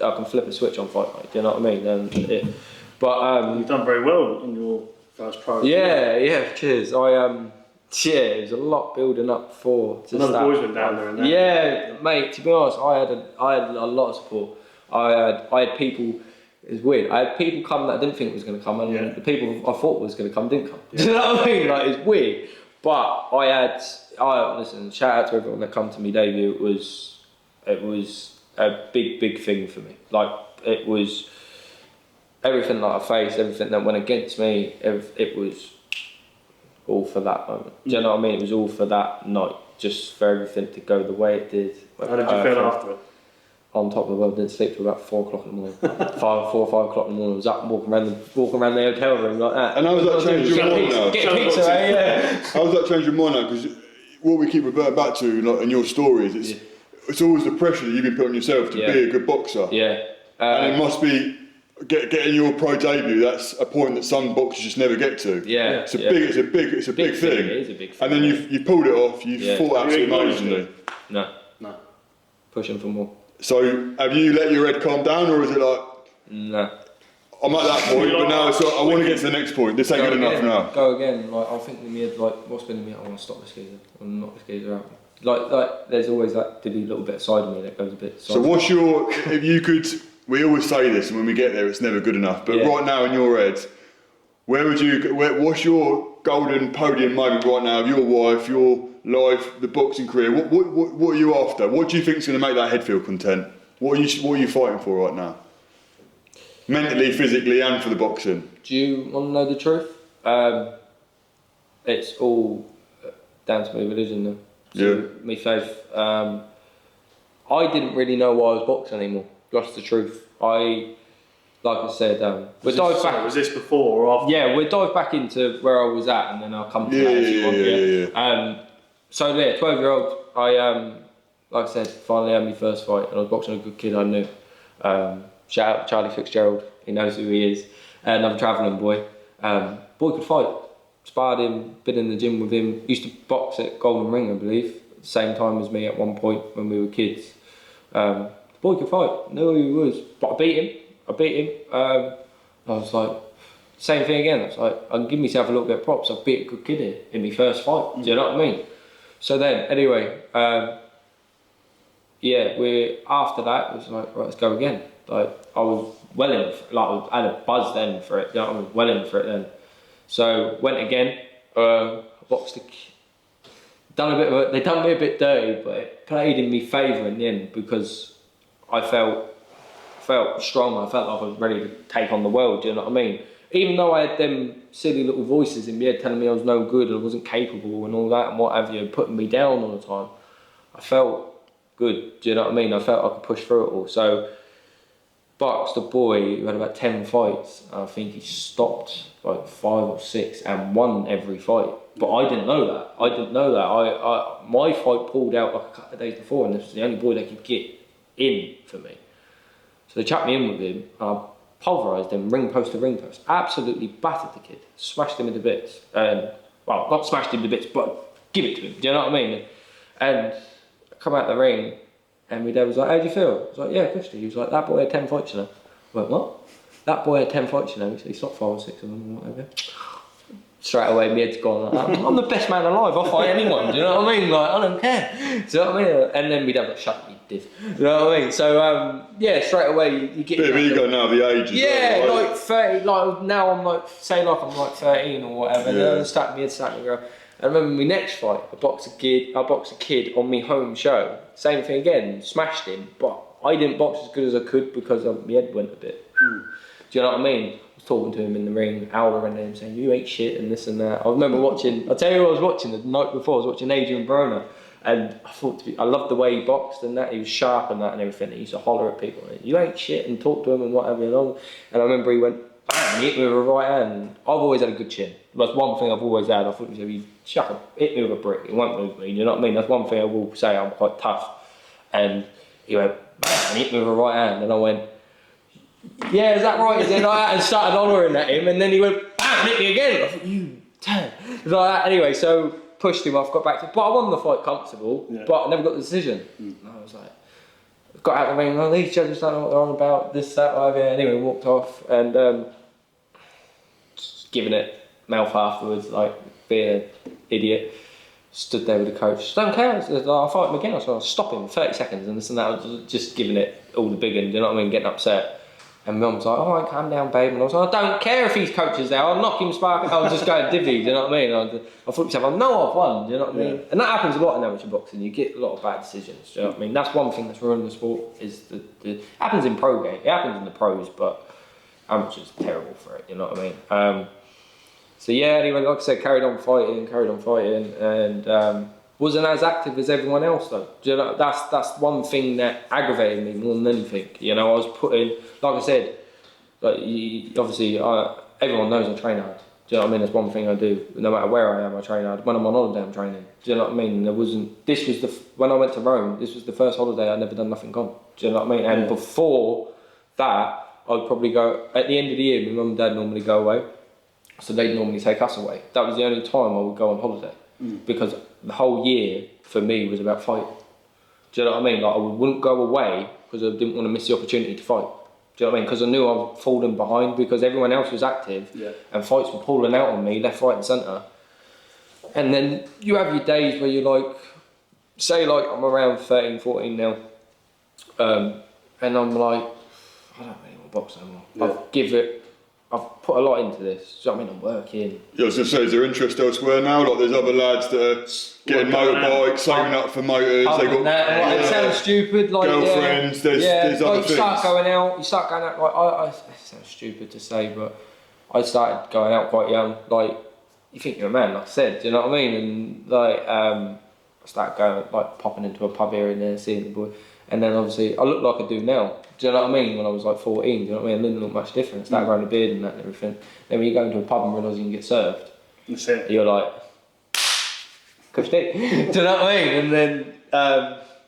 I can flip a switch on fight night. Do you know what I mean? And but you've done very well in your first pro. Yeah. Cheers. It was a lot building up for. Another boys went down there and that. Yeah, mate. To be honest, I had a lot of support. I had people. It's weird. I had people come that I didn't think was going to come, and the people I thought was going to come didn't come. Do you know what I mean? Like it's weird. But listen. Shout out to everyone that come to me debut. It was a big thing for me. Like it was everything that I faced, everything that went against me. It was all for that moment. Do you know what I mean? It was all for that night. Just for everything to go the way it did. How did you feel after it? On top of the world, didn't sleep till about 4 o'clock in the morning. 4 or 5 o'clock in the morning. I was up walking around the hotel room like that. And how was that changing your mind now? Get a pizza, yeah. How was that changing your mind now? Because what we keep reverting back to like, in your stories, it's always the pressure that you've been putting on yourself to be a good boxer. Yeah. And it must be getting your pro debut. That's a point that some boxers just never get to. Yeah. It's a big thing. It is a big thing. And then you pulled it off. You fought absolutely amazingly. No. Pushing for more. So have you let your head calm down, or is it like? No. I'm at that point, but now it's like, I want to get to the next point. This ain't good enough now. Go again. Like I think in my head, like what's been in me? I want to stop this geezer. I want to knock this geezer out. Like there's always that dilly little bit side of me that goes a bit. So what's your? If you could, we always say this, and when we get there, it's never good enough. But right now in your head, what's your golden podium moment right now of your wife, your life, the boxing career? What are you after? What do you think is going to make that head feel content? What are you fighting for right now? Mentally, physically, and for the boxing. Do you want to know the truth? It's all down to my religion now. My faith. I didn't really know why I was boxing anymore. That's the truth. Like I said, was this before or after? Yeah, we'll dive back into where I was at, and then I'll come to that if you want. So 12-year-old, like I said, finally had my first fight, and I was boxing a good kid I knew. Shout out to Charlie Fitzgerald, he knows who he is. Another travelling boy. Boy could fight. Sparred him, been in the gym with him. Used to box at Golden Ring, I believe, at the same time as me at one point when we were kids. The boy could fight, knew who he was, but I beat him. I was like, same thing again. I was like, I can give myself a little bit of props. I beat a good kid here in my first fight. Do you know what I mean? So then, anyway, after that, it was like, right, let's go again. Like, I was well in, I had a buzz then for it. You know, I was well in for it then. So went again. Boxed they done me a bit dirty, but it played in my favour in the end because I felt strong. I felt like I was ready to take on the world. Do you know what I mean? Even though I had them silly little voices in my head telling me I was no good and I wasn't capable and all that and what have you, putting me down all the time, I felt good. Do you know what I mean? I felt I could push through it all. So boxed a boy who had about 10 fights. I think he stopped like 5 or 6 and won every fight. But I didn't know that. My fight pulled out like a couple of days before, and this was the only boy they could get in for me. So they chucked me in with him. I pulverised him, ring post to ring post. Absolutely battered the kid. Smashed him into bits. Well, not smashed him to bits, but give it to him. Do you know what I mean? And I come out the ring, and my dad was like, "How do you feel?" I was like, "Yeah, Christy." He was like, "That boy had 10 fights, you know." I went, "What?" "That boy had 10 fights, you know." He said, "He stopped 5 or 6 of them, or whatever." Straight away, my head's gone like that. I'm the best man alive. I'll fight anyone. Do you know what I mean? Like, I don't care. Do you know what I mean? And then my dad was like, "Shut up, you did." Do you know what I mean? So straight away you get. Bit of ego now, the age. Yeah, well, like 30. Like now I'm like, say like I'm like 13 or whatever. And then I me go. I remember my next fight. I boxed a kid on my home show. Same thing again. Smashed him, but I didn't box as good as I could because my head went a bit. Do you know what I mean? Talking to him in the ring, howling at him, saying, "You ain't shit," and this and that. I remember watching, I'll tell you who I was watching the night before, I was watching Adrian Broner, and I loved the way he boxed and that, he was sharp and that and everything. He used to holler at people, "You ain't shit," and talk to him and whatever. And I remember he went, bam, he hit me with a right hand. I've always had a good chin. That's one thing I've always had. I thought, if you hit me with a brick, it won't move me, you know what I mean? That's one thing I will say, I'm quite tough. And he went, bam, and he hit me with a right hand, and I went, yeah, is that right? Is it like that? And started hollering at him, and then he went, bam, hit me again. I thought, you turn. Like that. Anyway, so pushed him off, got back to, but I won the fight comfortable, but I never got the decision. And I was like, got out of the ring, oh, these judges don't know what they're on about, this, that, whatever. Anyway, walked off, and just giving it mouth afterwards, like being an idiot. Stood there with the coach, don't care, I'll fight him again. I said, I'll stop him 30 seconds and this and that. I was just giving it all the big one, do you know what I mean, getting upset. And Mum's like, all right, calm down, babe. And I was like, I don't care if he's coaches there, I'll knock him sparking. I was just going divvy, do you know what I mean? I thought to myself, I know I've won, do you know what I mean? And that happens a lot in amateur boxing, you get a lot of bad decisions, do you know what I mean? That's one thing that's ruined the sport, is it happens in pro game, it happens in the pros, but amateurs are terrible for it, you know what I mean? So yeah, anyway, like I said, carried on fighting, and wasn't as active as everyone else though. Do you know, that's one thing that aggravated me more than anything. You know, I was putting, like I said, like obviously everyone knows I train hard. Do you know what I mean? That's one thing I do. No matter where I am, I train hard. When I'm on holiday, I'm training. Do you know what I mean? When I went to Rome, this was the first holiday I'd never done nothing on. Do you know what I mean? And before that, I'd probably go, at the end of the year, my mum and dad normally go away. So they'd normally take us away. That was the only time I would go on holiday. Because the whole year, for me, was about fighting. Do you know what I mean? Like, I wouldn't go away because I didn't want to miss the opportunity to fight. Do you know what I mean? Because I knew I'd fallen behind because everyone else was active and fights were pulling out on me, left, right and centre. And then you have your days where you're like, say like I'm around 13, 14 now, and I'm like, I don't really want to box anymore. I've put a lot into this, so I mean, I'm working. Yeah, I was going to say, is there interest elsewhere now? Like, there's other lads that are getting motorbikes, saving up for motors. They got it sounds stupid, like girlfriends. There's other like things. You start going out. Like it sounds stupid to say, but I started going out quite young. Like, you think you're a man, like I said. Do you know what I mean? And like, I started going, like, popping into a pub here and there, seeing the boy. And then obviously, I look like I do now. Do you know what I mean? When I was like 14, do you know what I mean? I didn't look much different. Started growing a beard and that and everything. Then when you go into a pub and realise you can get served, that's it. You're like, cup of tea. Do you know what I mean? And then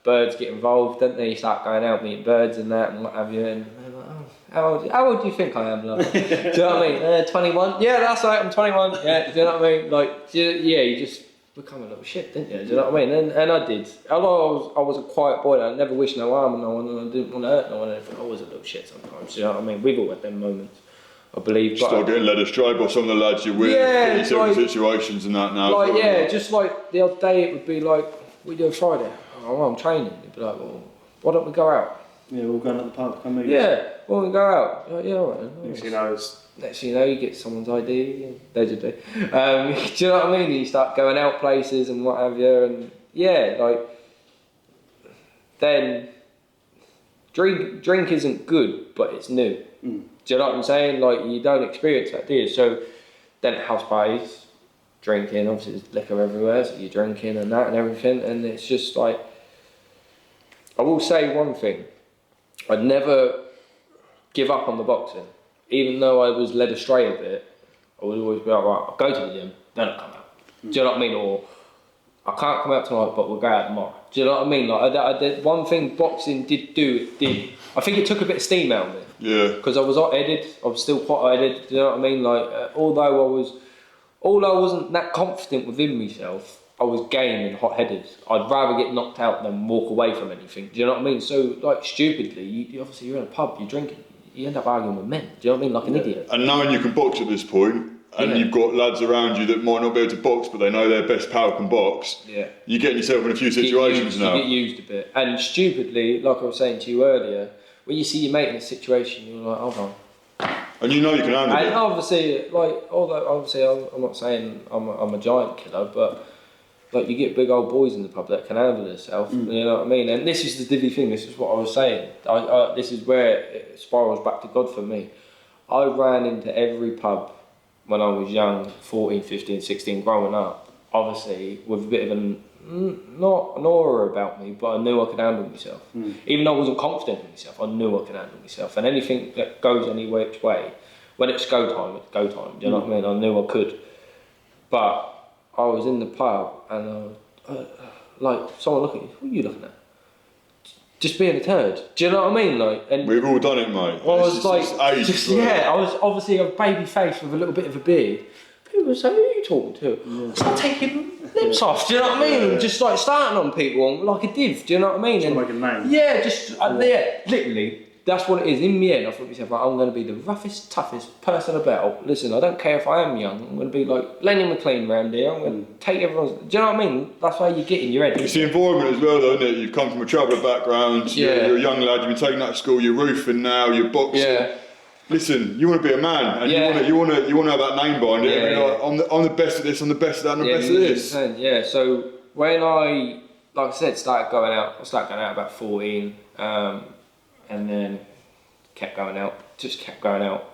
birds get involved, don't they? You start going out, meeting birds and that and what have you. And they're like, oh, how old do you think I am? Like, do you know what I mean? 21? Yeah, that's right, I'm 21. Yeah, do you know what I mean? Like, you just become a little shit, didn't you? Do you know what I mean? And I did. Although I was a quiet boy, I never wished no harm on no one, and I didn't want to hurt no one. I was a little shit sometimes. Do you know what I mean? We've all had them moments, I believe. Start getting led astray by some of the lads you're with, put yourself in situations and that now. Like, yeah, just like the other day, it would be like, we do a Friday. Oh, well, I'm training. It'd be like, well, why don't we go out? Yeah, we're going at the pub. Come meet. Yeah, why don't we go out? Like, yeah, all right. Next thing you know, next thing you know, you get someone's ID, allegedly. Do you know what I mean? You start going out places and what have you, and yeah, like, then drink isn't good, but it's new. Do you know what I'm saying? Like, you don't experience that, do you? So then at house parties, drinking, obviously there's liquor everywhere, so you're drinking and that and everything, and it's just like, I will say one thing, I'd never give up on the boxing. Even though I was led astray a bit, I would always be like, right, I'll go to the gym, then I'll come out. Do you know what I mean? Or, I can't come out tonight, but we'll go out tomorrow. Do you know what I mean? Like, I did one thing boxing did do, I think it took a bit of steam out of me. Yeah. Because I was hot-headed, I was still hot-headed, do you know what I mean? Like, although I wasn't that confident within myself, I was game and hot-headed. I'd rather get knocked out than walk away from anything. Do you know what I mean? So, like, stupidly, you obviously you're in a pub, you're drinking, you end up arguing with men. Do you know what I mean? Like an idiot. And knowing you can box at this point, and you've got lads around you that might not be able to box, but they know their best pal can box. Yeah. You're getting yourself in a few situations now. You get used a bit. And stupidly, like I was saying to you earlier, when you see your mate in a situation, you're like, hold on. And you know you can handle it. And obviously, like, although obviously I'm not saying I'm a giant killer, but like, you get big old boys in the pub that can handle themselves. You know what I mean? And this is the divvy thing. This is what I was saying. This is where it spirals back to God for me. I ran into every pub when I was young, 14, 15, 16, growing up. Obviously, with a bit of not an aura about me, but I knew I could handle myself. Even though I wasn't confident in myself, I knew I could handle myself. And anything that goes any which way, when it's go time, it's go time. Do you know what I mean? I knew I could. But I was in the pub and like, someone looked at me, what are you looking at? just being a turd. Do you know what I mean? Like, and we've all done it, mate. I was It's like, age, just, bro. yeah, I was obviously a baby face with a little bit of a beard. People were saying, who are you talking to? I started taking lips off, do you know what I mean? And just like starting on people like a div, do you know what I mean? Trying to make a name. Yeah, just, yeah, literally. That's what it is. In the end, I thought to myself, right, I'm going to be the roughest, toughest person about. Listen, I don't care if I am young. I'm going to be like Lenny McLean round here. I'm going to take everyone's. Do you know what I mean? That's how you get in your head. It's the environment as well, though, isn't it? You've come from a traveller background. Yeah. You're a young lad. You've been taking that to school. You're roofing now. You're boxing. Yeah. Listen, you want to be a man, and Yeah. you want to have that name behind it. Yeah, and you're like, I'm the best at this. I'm the best at that. I'm the best at this. 100%, yeah. So when I, like I said, started going out. I started going out about 14, and then kept going out. Just kept going out.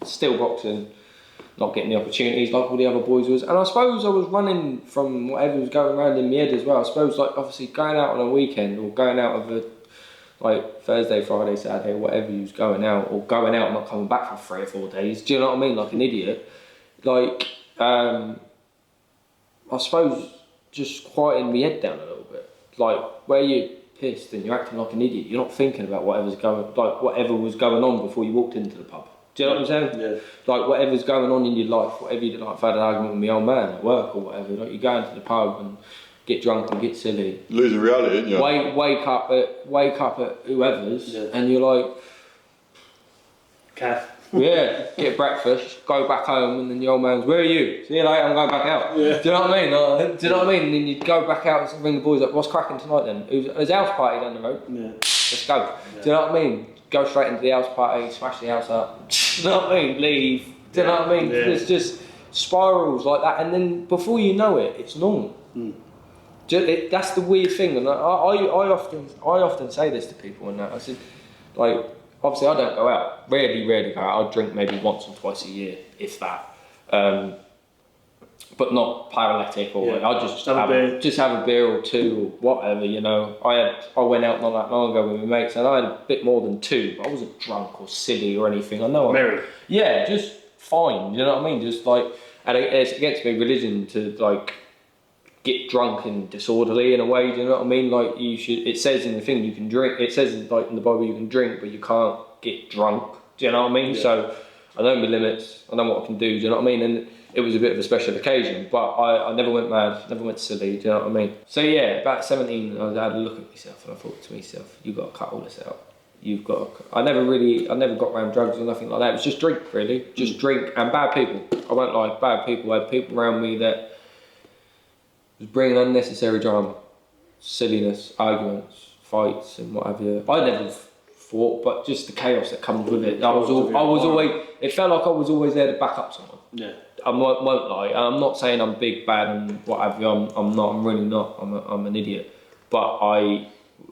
Still boxing, not getting the opportunities like all the other boys was. And I suppose I was running from whatever was going around in my head as well. I suppose like obviously going out on a weekend or going out of a like Thursday, Friday, Saturday, whatever you was going out, or going out and not coming back for 3 or 4 days. Do you know what I mean? Like an idiot. Like I suppose just quieting my head down a little bit. Like where you're pissed and you're acting like an idiot, you're not thinking about whatever was going on before you walked into the pub. Do you know what I'm saying? Yeah. Like whateve's going on in your life, whatever you like, if I had an argument with my old man at work or whatever, like you go into the pub and get drunk and get silly. Losing reality, isn't you? Wake up at whoever's, and you're like, Calf. yeah, get breakfast, go back home, and then the old man's, where are you? See you later, I'm going back out. Yeah. Do you know what I mean? Do you know what I mean? And then you go back out and ring the boys up, what's cracking tonight then? There's a house party down the road. Yeah. Let's go. Do you know what I mean? Go straight into the house party, smash the house up. Do you know what I mean? Leave. Do you know what I mean? Yeah. It's just spirals like that, and then before you know it, it's normal. That's the weird thing, and I often say this to people, and I said, like, obviously I don't go out, rarely go out. I drink maybe once or twice a year, if that, but not paralytic or I just have a beer or two or whatever, you know. I went out not that long ago with my mates, and I had a bit more than 2, but I wasn't drunk or silly or anything. I know. Merry. Yeah, just fine. You know what I mean? Just like, and it's against my religion to like get drunk and disorderly in a way, do you know what I mean? Like you should, it says in the thing you can drink, it says like in the Bible you can drink but you can't get drunk, do you know what I mean? Yeah. So I know my limits, I know what I can do, do you know what I mean? And it was a bit of a special occasion, but I never went mad, never went silly, do you know what I mean? So yeah, about 17 I had a look at myself and I thought to myself, you've got to cut all this out. You've got to, I never got around drugs or nothing like that. It was just drink really, just drink and bad people. I won't lie, bad people. I had people around me that was bringing unnecessary drama, silliness, arguments, fights, and what have you. I never fought, but just the chaos that comes with it. I was always. It felt like I was always there to back up someone. Yeah. I won't lie. I'm not saying I'm big, bad, and what have you. I'm not. I'm really not. I'm an idiot. But I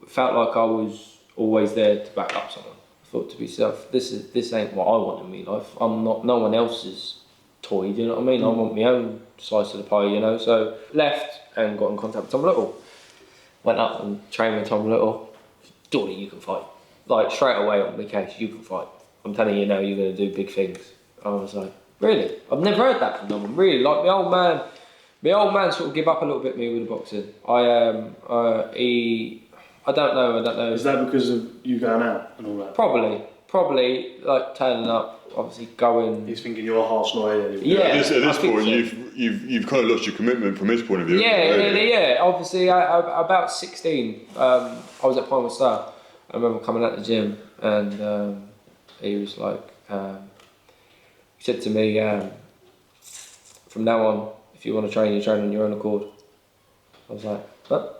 felt like I was always there to back up someone. I thought to myself, this ain't what I want in my life. I'm not no one else's toy. Do you know what I mean? I want my own slice of the pie, you know. So left and got in contact with Tom Little. Went up and trained with Tom Little. Daughter, you can fight. Like straight away on the case, you can fight. I'm telling you now, you're going to do big things. I was like, really? I've never heard that from no one. Really, like my old man sort of give up a little bit me with the boxing. I don't know. Is that because of you going out and all that? Probably like turning up, obviously going. He's thinking you're a harsh lawyer. Yeah. At this point, so. you've kind of lost your commitment from his point of view. Yeah. Obviously, about 16, I was at Palmer Star. I remember coming out the gym, and he was like, he said to me, from now on, if you want to train, you train on your own accord. I was like, what?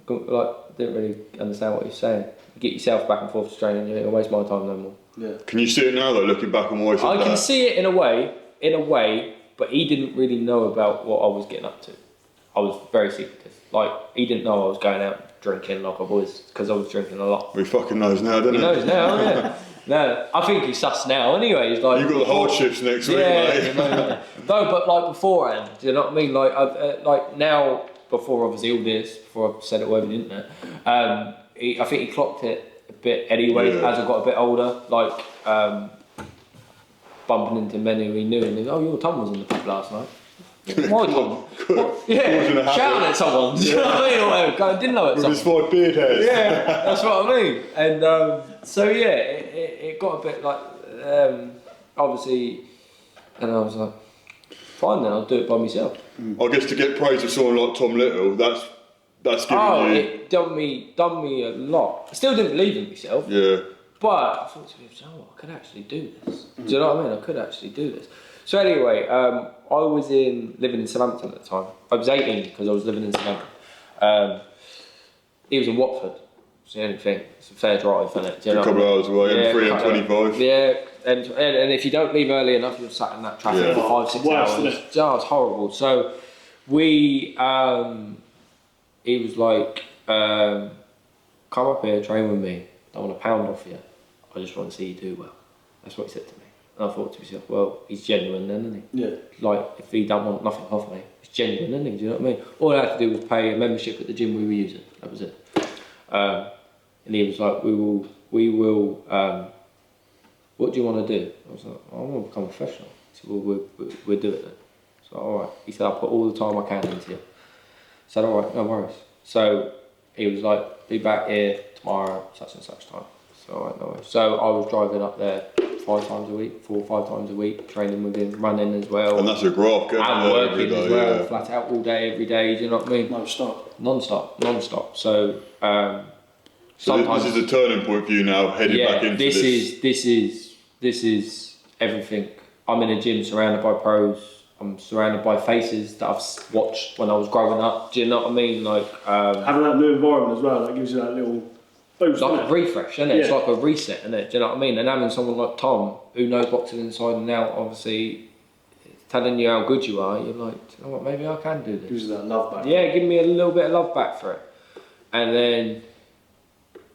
Like, didn't really understand what he was saying. Get yourself back and forth to training, you don't waste my time no more. Yeah. Can you see it now though, looking back on what he said? I can see it in a way, but he didn't really know about what I was getting up to. I was very secretive. Like, he didn't know I was going out drinking like I was, because I was drinking a lot. Well, he fucking knows now, doesn't he? He knows now, yeah. No, I think he's sus now anyway. He's like, you've got the hardships next week, mate. No, but like beforehand, do you know what I mean? Like, like now, before obviously all this, before I said it all over the internet, I think he clocked it a bit anyway as I got a bit older, like bumping into men who he knew and he goes, oh, your Tom was in the pub last night. Why Tom? What? Yeah, shouting at someone. Do you know what I mean? Or whatever. Going dinner at With his someone. 5 beard hairs. Yeah, that's what I mean. And so yeah, it got a bit like obviously, and I was like, fine then, I'll do it by myself. I guess to get praise of someone like Tom Little, that's giving you. It done me a lot. I still didn't believe in myself. Yeah. But I thought to myself, you know what, I could actually do this. Do you know what I mean? I could actually do this. So anyway, I was living in Southampton at the time. I was 18 because I was living in Southampton. He was in Watford. It's the only thing. It's a fair drive, isn't it? Do you know A couple of hours away, yeah, M3 and 25. Yeah, and if you don't leave early enough, you're sat in that traffic for 5-6 hours. Oh, it's horrible. So we, he was like, come up here, train with me. I want a pound off you. I just want to see you do well. That's what he said to me. And I thought to myself, well, he's genuine then, isn't he? Yeah. Like, if he don't want nothing off me, he's genuine, isn't he? Do you know what I mean? All I had to do was pay a membership at the gym we were using. That was it. And he was like, we will, what do you want to do? I was like, I want to become a professional. He said, well, we'll do it then. So, all right. He said, I'll put all the time I can into you. I said, all right, no worries. So he was like, be back here tomorrow, such and such time. So, all right, no worries. So I was driving up there 4 or 5 times a week, training with him, running as well. And that's a graft, and working as well, flat out all day, every day, do you know what I mean? Non-stop. So, sometimes this is a turning point for you now, heading back into this. This is everything. I'm in a gym surrounded by pros. I'm surrounded by faces that I've watched when I was growing up. Do you know what I mean? Like having that new environment as well, that gives you that little boost. Like a refresh, isn't it? Yeah. It's like a reset, isn't it? Do you know what I mean? And having someone like Tom, who knows boxing inside and out, obviously telling you how good you are, you're like, you know what? Maybe I can do this. Gives you that love back. Yeah, give me a little bit of love back for it. And then,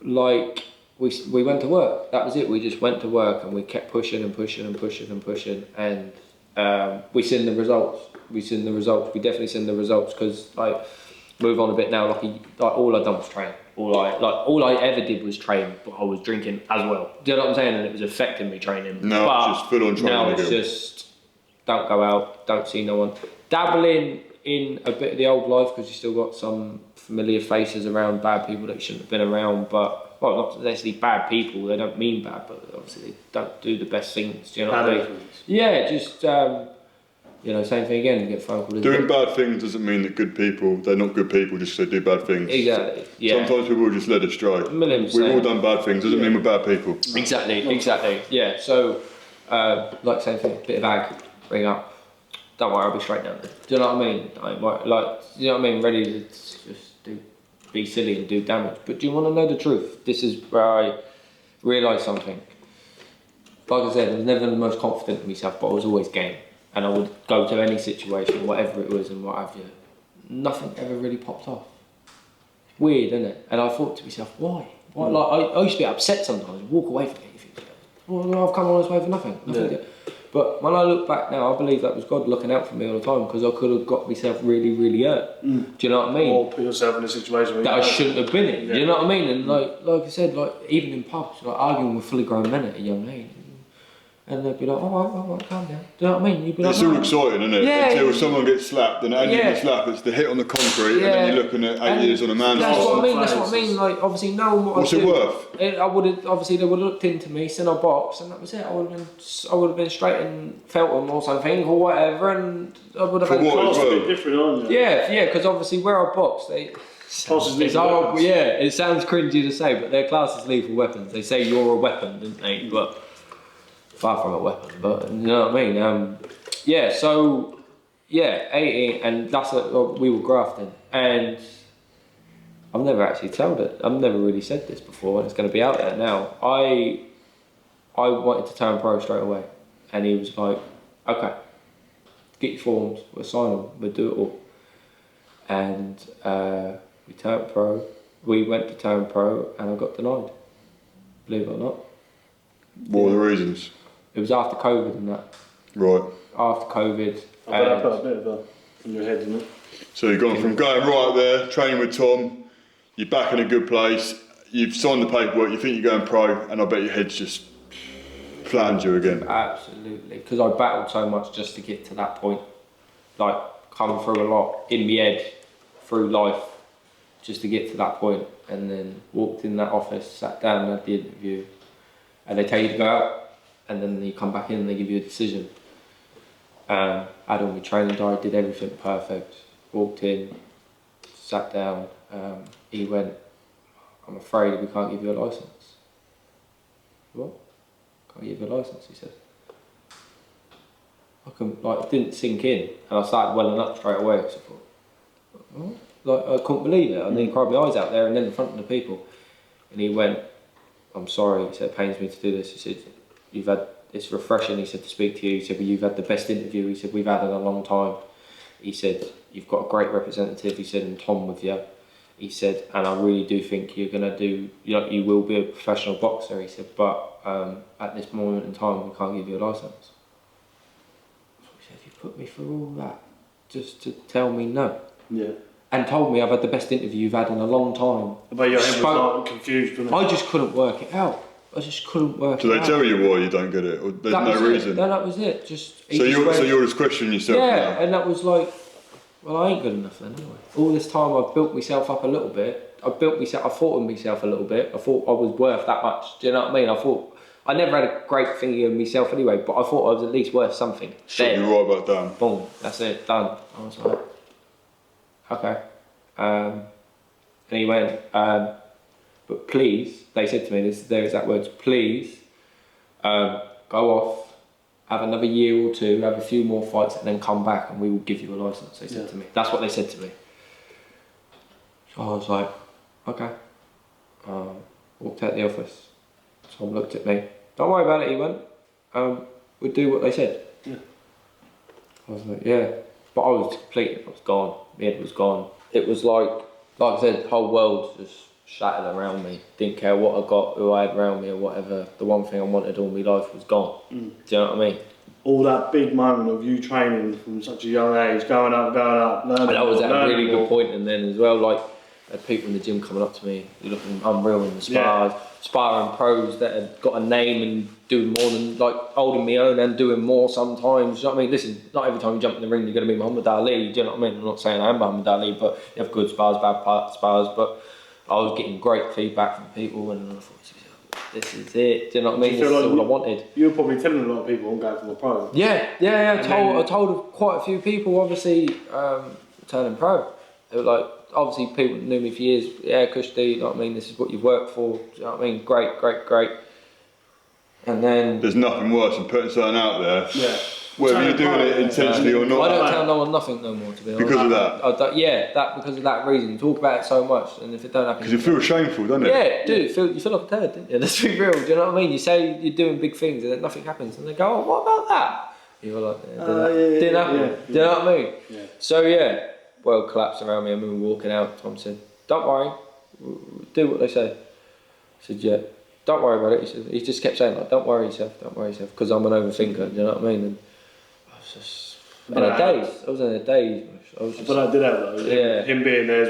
like, we went to work. That was it. We just went to work and we kept pushing and pushing and pushing and pushing. And we seen the results. We definitely seen the results because, like, move on a bit now. Like all I done was train. All I ever did was train, but I was drinking as well. Do you know what I'm saying? And it was affecting me training. No, it's just full on training. Now it's just don't go out, don't see no one. Dabbling in a bit of the old life because you still got some familiar faces around, bad people that you shouldn't have been around, but well, not necessarily bad people. They don't mean bad, but obviously they don't do the best things. Do you know what I mean? Yeah, just you know, same thing again. You get a phone call. Doing bad things doesn't mean that good people, they're not good people just because they do bad things. Exactly. Yeah. Sometimes people will just led astray. We've all done bad things. Doesn't mean we're bad people. Exactly. Yeah. So, like same thing. Bit of ag, bring up. Don't worry, I'll be straight down there. Do you know what I mean? You know what I mean? Ready to just be silly and do damage. But do you want to know the truth? This is where I realised something. Like I said, I was never the most confident in myself, but I was always game. And I would go to any situation, whatever it was and what have you. Nothing ever really popped off. Weird, isn't it? And I thought to myself, why? Like, I used to be upset sometimes, walk away from anything. Well, I've come all this way for nothing. Yeah. But when I look back now, I believe that was God looking out for me all the time because I could have got myself really, really hurt. Do you know what I mean? Or put yourself in a situation where that I shouldn't have been in. Yeah. Do you know what I mean? And like I said, like even in pubs, like arguing with fully grown men at a young age. And they'd be like, all right, calm down. Do you know what I mean? You'd be like, it's all exciting, isn't it? Yeah, until someone gets slapped, and you get slapped, it's the hit on the concrete, and then you're looking at 8 years on a man's That's what I mean. Like, obviously, knowing what what's I do, it worth? I would have, obviously, they would have looked into me, seen a box, and that was it. I would have been straight and felt them or something, or whatever, and I would have had a bit different, aren't you? Yeah, because obviously, where I box, it's horrible. Yeah, it sounds cringy to say, but their class is lethal weapons. They say you're a weapon, don't they? But far from a weapon, but you know what I mean. So 18, and that's we were grafting, and I've never actually told it. I've never really said this before, and it's going to be out there now. I wanted to turn pro straight away, and he was like, "Okay, get your forms. We'll sign them. We'll do it all." And we turned pro. We went to turn pro, and I got denied. Believe it or not. What were the reasons? It was after COVID and that. Right. After COVID. I bet that put a bit of a in your head, didn't it? So you've gone from going right there, training with Tom, you're back in a good place, you've signed the paperwork, you think you're going pro, and I bet your head's just flattened you again. Absolutely, because I battled so much just to get to that point. Like, come through a lot in my head through life just to get to that point, and then walked in that office, sat down, had the interview, and they tell you to go out, and then you come back in and they give you a decision. Had all my training diary, did everything perfect, walked in, sat down, he went, I'm afraid we can't give you a licence. What? Can't give you a licence, he said. It didn't sink in, and I started welling up straight away. So I thought, what? I couldn't believe it. I nearly cried my eyes out there and then in front of the people. And he went, I'm sorry, he said, it pains me to do this. He said, it's refreshing, he said, to speak to you. He said, well, you've had the best interview, he said, we've had in a long time. He said, you've got a great representative, he said, and Tom with you. He said, and I really do think you're going to do, you will be a professional boxer, he said, but at this moment in time, we can't give you a licence. He said, you put me through all that just to tell me no? Yeah. And told me I've had the best interview you've had in a long time. But your head was like confused, wasn't it? I just couldn't work it out. I just couldn't work it out. Do they tell you why you don't get it? Or there's no reason? No, that was it. So you're just questioning yourself now? Yeah, and that was like, well, I ain't good enough then, anyway. All this time I've built myself up a little bit. I thought of myself a little bit. I thought I was worth that much. Do you know what I mean? I never had a great thinking of myself anyway, but I thought I was at least worth something. Shut you right back down. Boom, that's it, done. I was like, okay. And he went, but please, they said to me, their exact words, please go off, have another year or two, have a few more fights, and then come back and we will give you a licence, they said to me. That's what they said to me. So I was like, okay. Walked out the office. Tom looked at me. Don't worry about it, he went. We'll do what they said. Yeah. I was like, yeah. But I was gone. My head was gone. It was like I said, the whole world just shattered around me. Didn't care what I got, who I had around me or whatever. The one thing I wanted all my life was gone. Do you know what I mean? All that big moment of you training from such a young age, going up, learning. And that was at a really more. good point, and then as well, like, I had people in the gym coming up to me, looking unreal in the spars, sparring pros that had got a name and doing more than, like, holding my own and doing more sometimes. You know what I mean? Listen, not every time you jump in the ring you're going to be Muhammad Ali, do you know what I mean? I'm not saying I am Muhammad Ali, but you have good spars, bad spars, but I was getting great feedback from people, and I thought, this is it, do you know what I mean? This is all I wanted. You were probably telling a lot of people I'm going for the pro. I told quite a few people, obviously, turning pro. They were like, obviously people knew me for years, yeah, Kushti, you know what I mean, this is what you've worked for, do you know what I mean, great. And then... There's nothing worse than putting something out there. Yeah. Whether you're doing it intentionally or not. I don't tell no one nothing no more, to be honest. Because of that? Because of that reason. You talk about it so much, and if it don't happen... Because it feels shameful, doesn't it? Yeah, dude, you feel like a turd, don't you? Let's be real, do you know what I mean? You say you're doing big things, and then nothing happens, and they go, oh, what about that? You're like, didn't happen. Do you know what I mean? Yeah. So, yeah, world collapsed around me, and we were walking out. Tom said, don't worry, do what they say. I said, yeah, don't worry about it. He said, he just kept saying, like, don't worry yourself, because I'm an overthinker, do you know what I mean? And I was just in a daze. I was in a daze. But I did have though. Yeah. Him being there.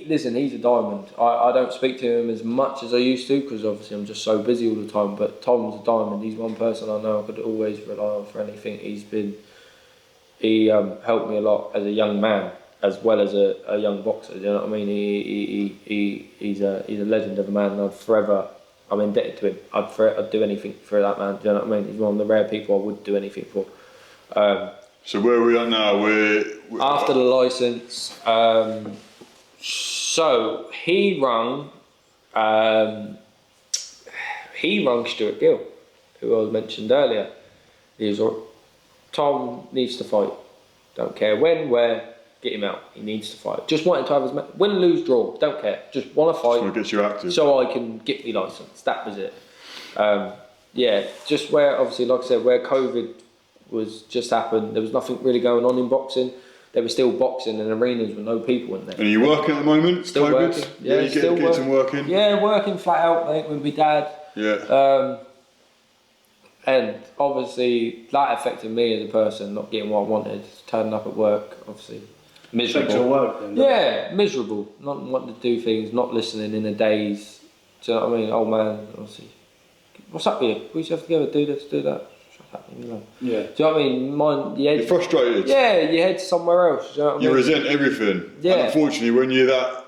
Listen, he's a diamond. I don't speak to him as much as I used to because obviously I'm just so busy all the time. But Tom's a diamond. He's one person I know I could always rely on for anything. He helped me a lot as a young man as well as a young boxer. Do you know what I mean? He's a legend of a man, and I'm indebted to him. I'd do anything for that man. Do you know what I mean? He's one of the rare people I would do anything for. So where are we at now? We're after the licence. So he rung Stuart Gill, who I mentioned earlier. He was like, Tom needs to fight. Don't care when, where, get him out. He needs to fight. Just wanted to have his win, lose, draw. Don't care. Just want to fight. So it gets you active. So I can get my licence. That was it. Just where obviously, like I said, where COVID was just happened. There was nothing really going on in boxing. There was still boxing in arenas with no people in there. And are you working at the moment? Still COVID? working. Yeah, you still get some work in? Yeah, working flat out, mate, with my dad. Yeah. And obviously that affected me as a person, not getting what I wanted, turning up at work, obviously miserable. Affects your work then? Yeah, miserable. Not wanting to do things, not listening in a daze. Do you know what I mean? Old man, obviously. What's up here? We used to have to go do this, do that. happening, you know. Yeah. Do you know what I mean? You're frustrated. Yeah, you head somewhere else. Do you know what I You mean? resent everything. Yeah. And unfortunately, when you're that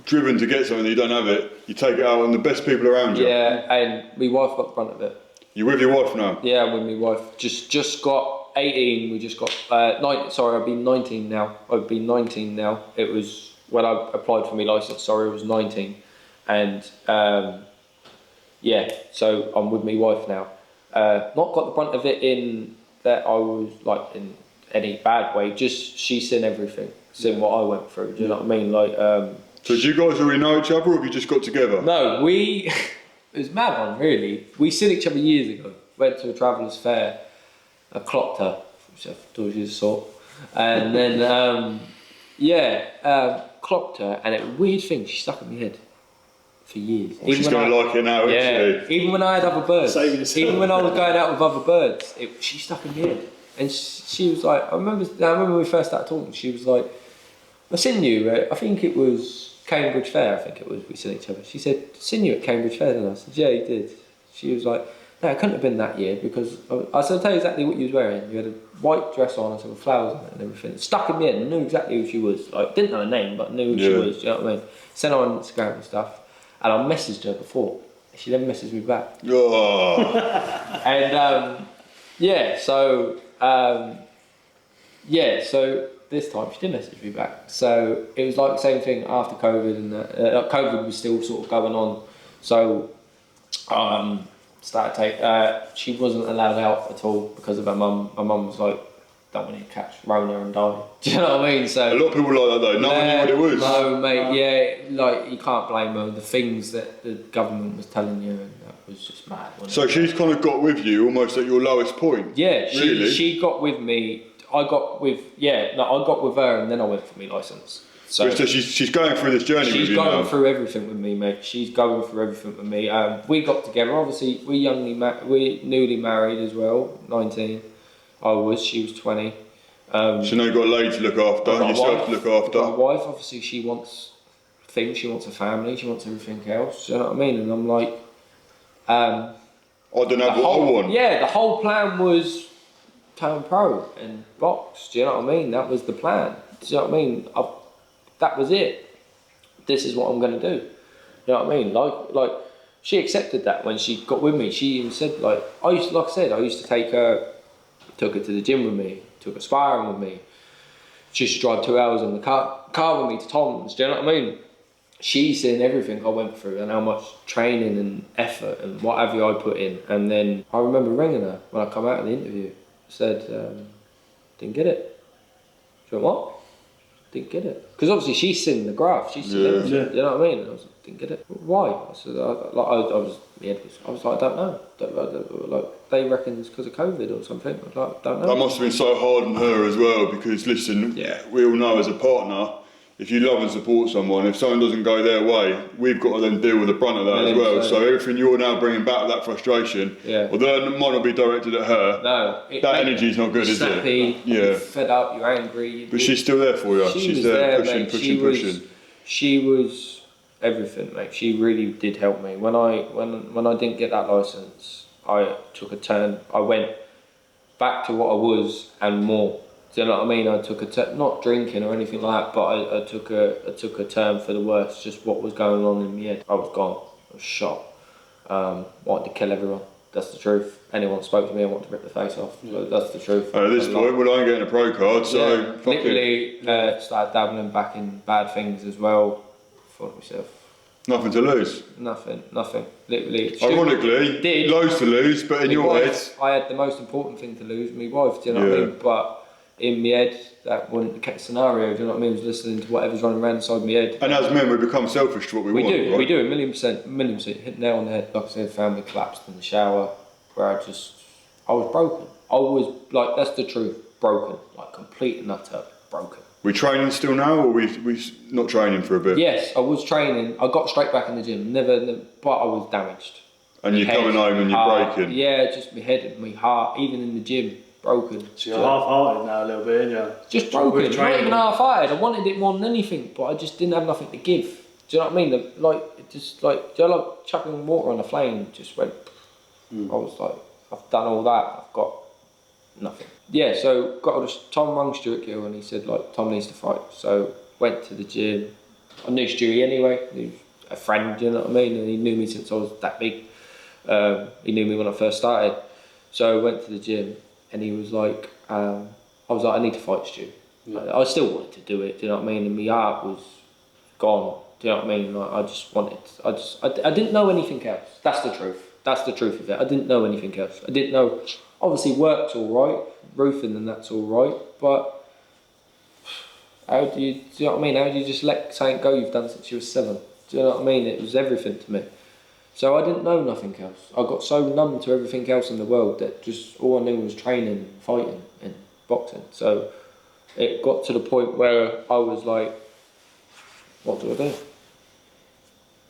driven to get something and you don't have it, you take it out on the best people around you. Yeah, and my wife got the brunt of it. You're with your wife now? Yeah, I'm with my wife. Just got 18. We just got I've been 19 now. I've been 19 now. It was when I applied for my license. Sorry, I was 19, and yeah. So I'm with my wife now. Not got the brunt of it in that I was like in any bad way. Just she's seen everything, seen what I went through. Do you know what I mean? Like. So do you guys already know each other, or have you just got together? No, it was a mad one, really. We seen each other years ago. Went to a travellers fair. I clocked her, which I thought she was sort. And then, clocked her, and a weird thing, she stuck in my head for years. Well, she's going to like it now, isn't she? Even when I had other birds, Saving even when I was going out with other birds, she stuck in my head. And she was like, I remember when we first started talking, she was like, I seen you, I think it was Cambridge Fair, we seen each other. She said, seen you at Cambridge Fair, and I said, yeah, you did. She was like, no, it couldn't have been that year, because I said, I'll tell you exactly what you was wearing. You had a white dress on, and some flowers on it and everything. Stuck in my head, and knew exactly who she was. Like, didn't know her name, but knew who she was, do you know what I mean? Sent her on Instagram and stuff, and I messaged her before. She then messaged me back. Oh. And, so this time she did message me back. So it was like the same thing after COVID, and COVID was still sort of going on. So she wasn't allowed out at all because of her mum. My mum was like, don't want you to catch Rona and die. Do you know what I mean? So a lot of people like that though. No one knew what it was. No, mate. Yeah, like you can't blame her. The things that the government was telling you, and that was just mad. So she's kind of got with you almost at your lowest point. Yeah, really? she got with me. I got with her, and then I went for my license. So she's going through this journey with you now. She's going through everything with me, mate. She's going through everything with me. We got together. Obviously, we newly married as well. 19. She was 20. So now you've got a lady to look after, yourself to look after. My wife, obviously, she wants things. She wants a family. She wants everything else. Do you know what I mean? And I'm like, I don't know what I want. Yeah, the whole plan was turn pro and box. Do you know what I mean? That was the plan. Do you know what I mean? That was it. This is what I'm going to do. You know what I mean? Like she accepted that when she got with me. She even said, like I used to took her to the gym with me, took her sparring with me. She used to drive 2 hours in the car with me to Tom's. Do you know what I mean? She's seen everything I went through and how much training and effort and what have you I put in. And then I remember ringing her when I come out of the interview. Said, didn't get it. She went, what? Didn't get it. Because obviously she's seen the graft, she's seen everything, you know what I mean? And I was like, didn't get it. Why? I said, I was like, I don't know. Like, they reckon it's because of COVID or something. I don't know. That must have been so hard on her as well, because listen, we all know as a partner, if you love and support someone, if someone doesn't go their way, we've got to then deal with the brunt of that as well. So everything you're now bringing back, that frustration, although it might not be directed at her, that energy's not good, is it? You're fed up, you're angry. But she's still there for you. She's there pushing. She was everything, mate. She really did help me. When I didn't get that licence, I took a turn. I went back to what I was and more. Do you know what I mean? I took not drinking or anything like that, but I took a turn for the worse. Just what was going on in my head. I was gone. I was shot. Wanted to kill everyone. That's the truth. Anyone spoke to me, I wanted to rip the face off. So that's the truth. At this point, well, I ain't getting a pro card, so fuck literally started dabbling back in bad things as well. Thought to myself, nothing to lose. Nothing. Literally. Ironically, loads to lose, but in your head, I had the most important thing to lose, my wife. Do you know what I mean? But in my head, that wasn't the scenario. Do you know what I mean? I was listening to whatever's running around inside my head. And as men, we become selfish to what we want. We do, 1,000,000%. Hit nail on the head. Like I said, family collapsed in the shower, where I was broken. I was like, that's the truth, broken, like complete and utter broken. We training still now, or we not training for a bit? Yes, I was training. I got straight back in the gym. Never, but I was damaged. And you're coming home and you're breaking. Yeah, just my head, my heart, even in the gym. Broken. So you're half-hearted now a little bit, yeah. Just broken. Not even half-hearted. I wanted it more than anything, but I just didn't have nothing to give. Do you know what I mean? Like chucking water on a flame just went. I was like, I've done all that. I've got nothing. Yeah, so got Tom rang Stuart Gill and he said like Tom needs to fight. So went to the gym. I knew Stewie anyway. He was a friend, you know what I mean? And he knew me since I was that big. He knew me when I first started. So I went to the gym and he was like, I was like, I need to fight Stu. Yeah. I still wanted to do it, do you know what I mean? And my heart was gone, do you know what I mean? Like, I just wanted, I didn't know anything else. That's the truth. That's the truth of it. I didn't know anything else. I didn't know, obviously work's all right, roofing and that's all right, but how do you know what I mean? How do you just let something go you've done since you were 7? Do you know what I mean? It was everything to me. So I didn't know nothing else. I got so numb to everything else in the world that just all I knew was training, fighting and boxing. So it got to the point where I was like, what do I do?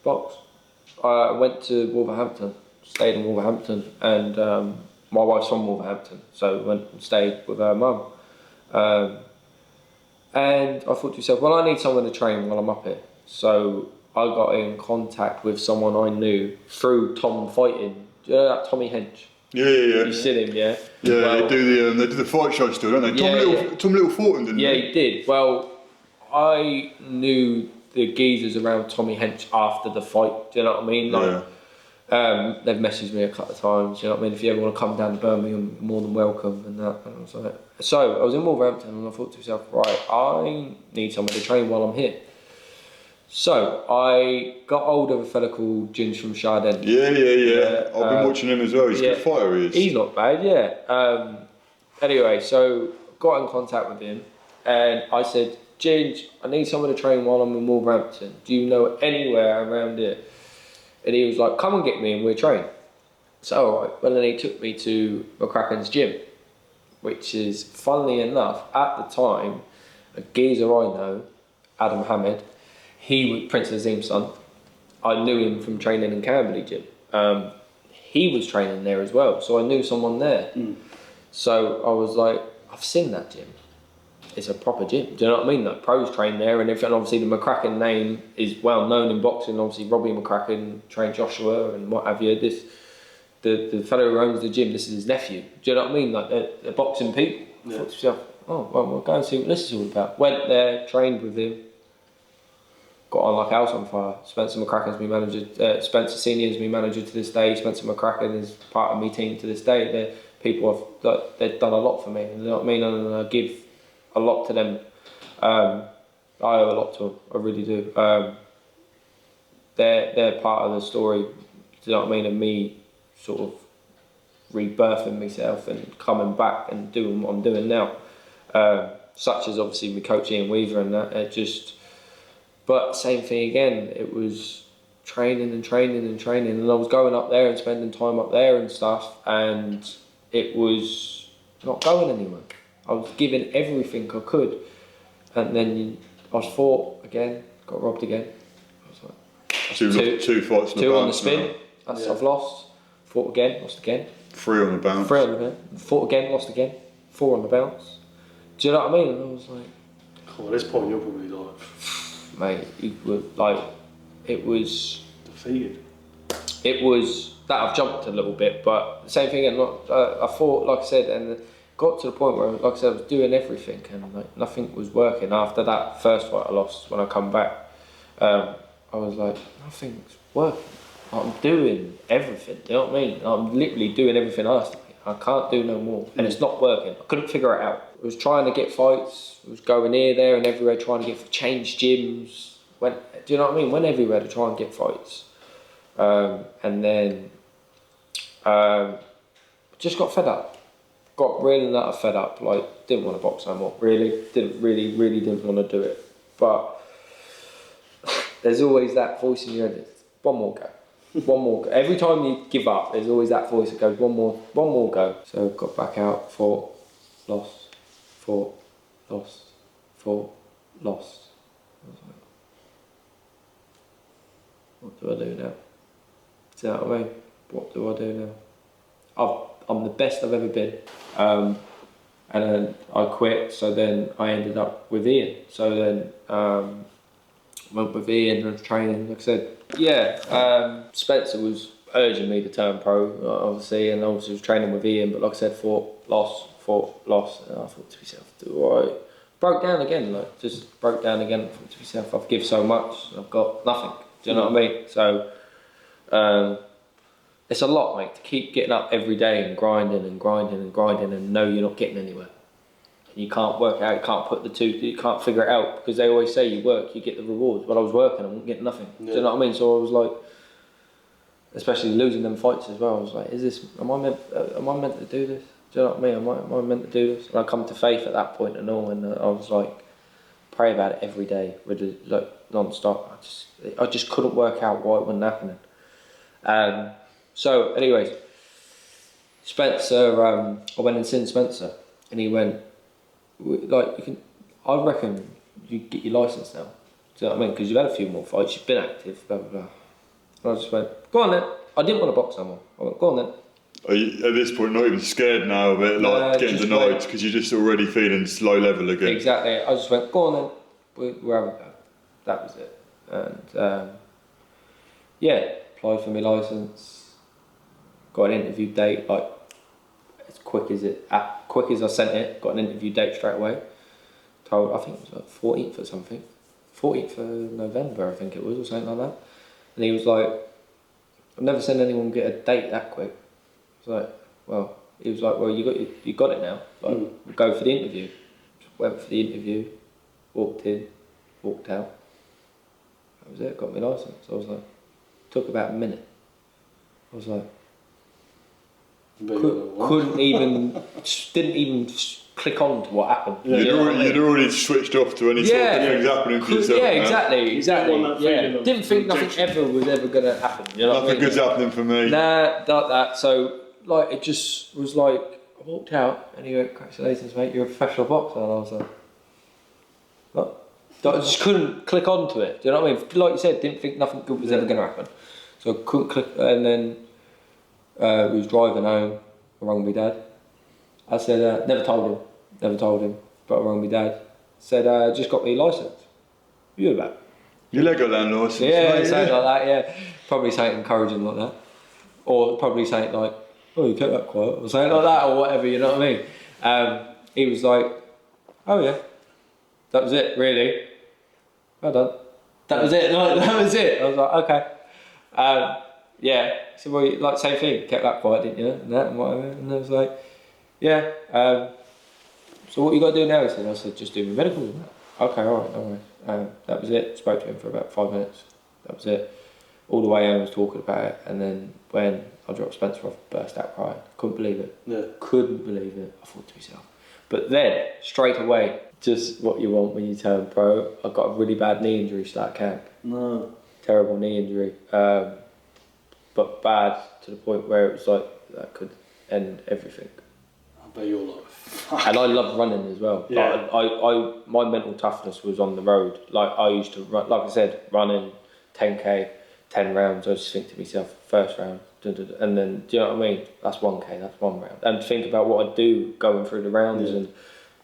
Box. I went to Wolverhampton, stayed in Wolverhampton, and my wife's from Wolverhampton, so went and stayed with her mum. And I thought to myself, well, I need someone to train while I'm up here. So I got in contact with someone I knew through Tom fighting. Do you know that Tommy Hench? Yeah. You seen him, yeah? Yeah, well, they do the fight show still, don't they? Yeah, Tom Little fought him, didn't he? Yeah, he did. Well, I knew the geezers around Tommy Hench after the fight, do you know what I mean? Like, they've messaged me a couple of times, do you know what I mean? If you ever want to come down to Birmingham, you're more than welcome and that. And I was like, so I was in Wolverhampton and I thought to myself, right, I need someone to train while I'm here. So I got hold of a fella called Ginge from Shardend. Yeah. I've been watching him as well. He's a good fighter, he is. He's not bad, yeah. Anyway, so got in contact with him and I said, Ginge, I need someone to train while I'm in Wolverhampton. Do you know anywhere around here? And he was like, come and get me and we'll train. So alright, well then he took me to McCracken's gym, which is, funnily enough, at the time, a geezer I know, Adam Hamed, he was Prince Azim's son. I knew him from training in Camberley gym. He was training there as well, so I knew someone there. So I was like, I've seen that gym. It's a proper gym. Do you know what I mean? Like pros train there, and obviously the McCracken name is well known in boxing. Obviously Robbie McCracken trained Joshua and what have you. The fellow who owns the gym, this is his nephew. Do you know what I mean? Like they're boxing people. I thought to myself, oh well, we'll go and see what this is all about. Went there, trained with him. Got on like a house on fire. Spencer McCracken's my manager. Spencer Senior is my manager to this day. Spencer McCracken is part of my team to this day. They're people they've done a lot for me. You know what I mean? And I give a lot to them. I owe a lot to them. I really do. They're part of the story. Do you know what I mean? Of me sort of rebirthing myself and coming back and doing what I'm doing now. Such as obviously my coach Ian Weaver and that. It just. But same thing again, it was training and I was going up there and spending time up there and stuff and it was not going anywhere. I was giving everything I could and then I was fought again, got robbed again. I was like, two fights two on the spin, that's I've lost, fought again, lost again. 3 on the bounce. 3 on the bounce, fought again, lost again, 4 on the bounce. Do you know what I mean? And I was like... Cool, at this point you're probably like... Mate, it was defeated. It was that I've jumped a little bit, but the same thing. And I thought, like I said, and got to the point where, like I said, I was doing everything, and like, nothing was working. After that first fight I lost, when I come back, I was like, nothing's working. I'm doing everything. Do you know what I mean? I'm literally doing everything I asked. I can't do no more, and it's not working. I couldn't figure it out. I was trying to get fights. I was going here, there, and everywhere, trying to get change gyms. Do you know what I mean? Went everywhere to try and get fights, and then just got fed up. Got really fed up. Like didn't want to box no more. Really didn't want to do it. But there's always that voice in your head. One more go. One more go. Every time you give up, there's always that voice that goes, one more go. So got back out, fought, lost, fought, lost, fought, lost. I was like, what do I do now? Do you know what I mean? What do I do now? I'm the best I've ever been. And then I quit, so then I ended up with Ian. So then went with Ian and training, like I said. Yeah, Spencer was urging me to turn pro, obviously, and obviously was training with Ian, but like I said, fought, lost, and I thought to myself, do alright. Broke down again, like, just broke down again. I thought to myself, I've given so much, I've got nothing, do you know what I mean? So, it's a lot, mate, to keep getting up every day and grinding and know you're not getting anywhere. You can't work out, you can't put the two, you can't figure it out, because they always say you work, you get the rewards. But I was working, I wasn't getting nothing. Yeah. Do you know what I mean? So I was like, especially losing them fights as well, I was like, am I meant to do this? Do you know what I mean? Am I meant to do this? And I come to faith at that point and all, and I was like, pray about it every day, really, like non-stop. I just couldn't work out why it wasn't happening. So anyways, Spencer, I went and seen Spencer, and he went, like, I reckon you get your licence now. Do you know what I mean? Because you've had a few more fights, you've been active, blah, blah, blah. And I just went, go on then. I didn't want to box someone. I went, go on then. Are you, at this point, not even scared now of it, like getting denied, because you're just already feeling low level again? Exactly. I just went, go on then. We're having a go. That was it. And yeah, applied for my licence. Got an interview date, like as quick as I sent it. Got an interview date straight away. Told, I think it was like 14th or something. 14th of November, I think it was, or something like that. And he was like, I've never seen anyone get a date that quick. I was like, well, he was like, well, you got it now. Like, go for the interview. Just went for the interview, walked in, walked out. That was it, got my licence. I was like, took about a minute. I was like, didn't even click on to what happened. Yeah. You'd already switched off to any sort of things happening for yourself. Yeah, exactly. Yeah. Didn't think nothing ever was ever going to happen. You know nothing good's happening for me. Nah, not that. So, like, it just was like, I walked out and he went, congratulations, mate, you're a professional boxer. And I was like, what? I just couldn't click on to it. Do you know what I mean? Like you said, didn't think nothing good was ever going to happen. So I couldn't click, and then we was driving home, I rang my dad. I said, never told him, but I rang my dad. Said, just got me a licence. You about? Your Legoland licence? Yeah, mate, something like that, yeah. Probably something encouraging like that. Or probably something like, oh, you kept that quiet, or something like that, or whatever, you know what I mean? He was like, oh yeah, that was it, really. Well done. That was it, like, that was it. I was like, okay. Yeah, so well, like, same thing, kept that quiet, didn't you? And that and whatever. And I was like, yeah. So what you got to do now? He said, I said, just do my medicals and that. Okay, alright, no worries. That was it. Spoke to him for about 5 minutes. That was it. All the way home I was talking about it, and then when I dropped Spencer off, burst out crying. Couldn't believe it. Yeah. Couldn't believe it. I thought to myself. But then, straight away, just what you want when you turn pro, I got a really bad knee injury start camp. No. Terrible knee injury. But bad to the point where it was like, that could end everything. I bet you're like, fuck. And I love running as well. Yeah. Like, my mental toughness was on the road. Like, I used to run, like I said, running 10k, 10 rounds. I just think to myself, first round, and then, do you know what I mean? That's 1k, that's 1 round. And think about what I do going through the rounds and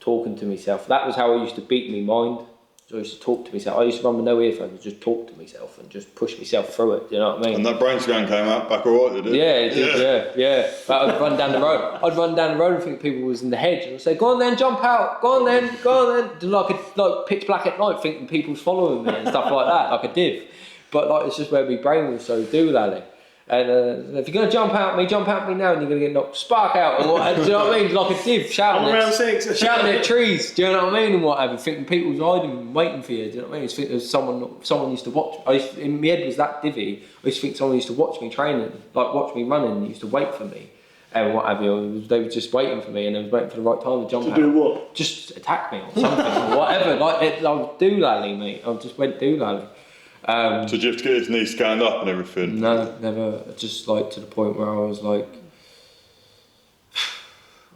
talking to myself. That was how I used to beat my mind. So I used to talk to myself. I used to run with no earphones and just talk to myself and just push myself through it. Do you know what I mean? And that brain scan came out back alright, did it? Yeah, it did, yeah. But I'd run down the road. I'd run down the road and think people was in the hedge, and I'd say, "Go on then, jump out. Go on then." Like pitch black at night, thinking people was following me and stuff like that, like a div. But like, it's just where my brain was so doolally. And if you're going to jump at me now, and you're going to get knocked spark out. Or what, do you know what I mean? Like a div, shouting at trees. Do you know what I mean? And whatever, thinking people was hiding, waiting for you. Do you know what I mean? I used to think there was someone used to watch. In my head was that divvy. I used to think someone used to watch me training, like watch me running. And used to wait for me, and what have you. They were just waiting for me, and they was waiting for the right time to jump out. To do what? Just attack me or something, or whatever. Like I was doolally, mate. I just went doolally. So did you have to get his knee scanned up and everything? No, never. Just like to the point where I was like,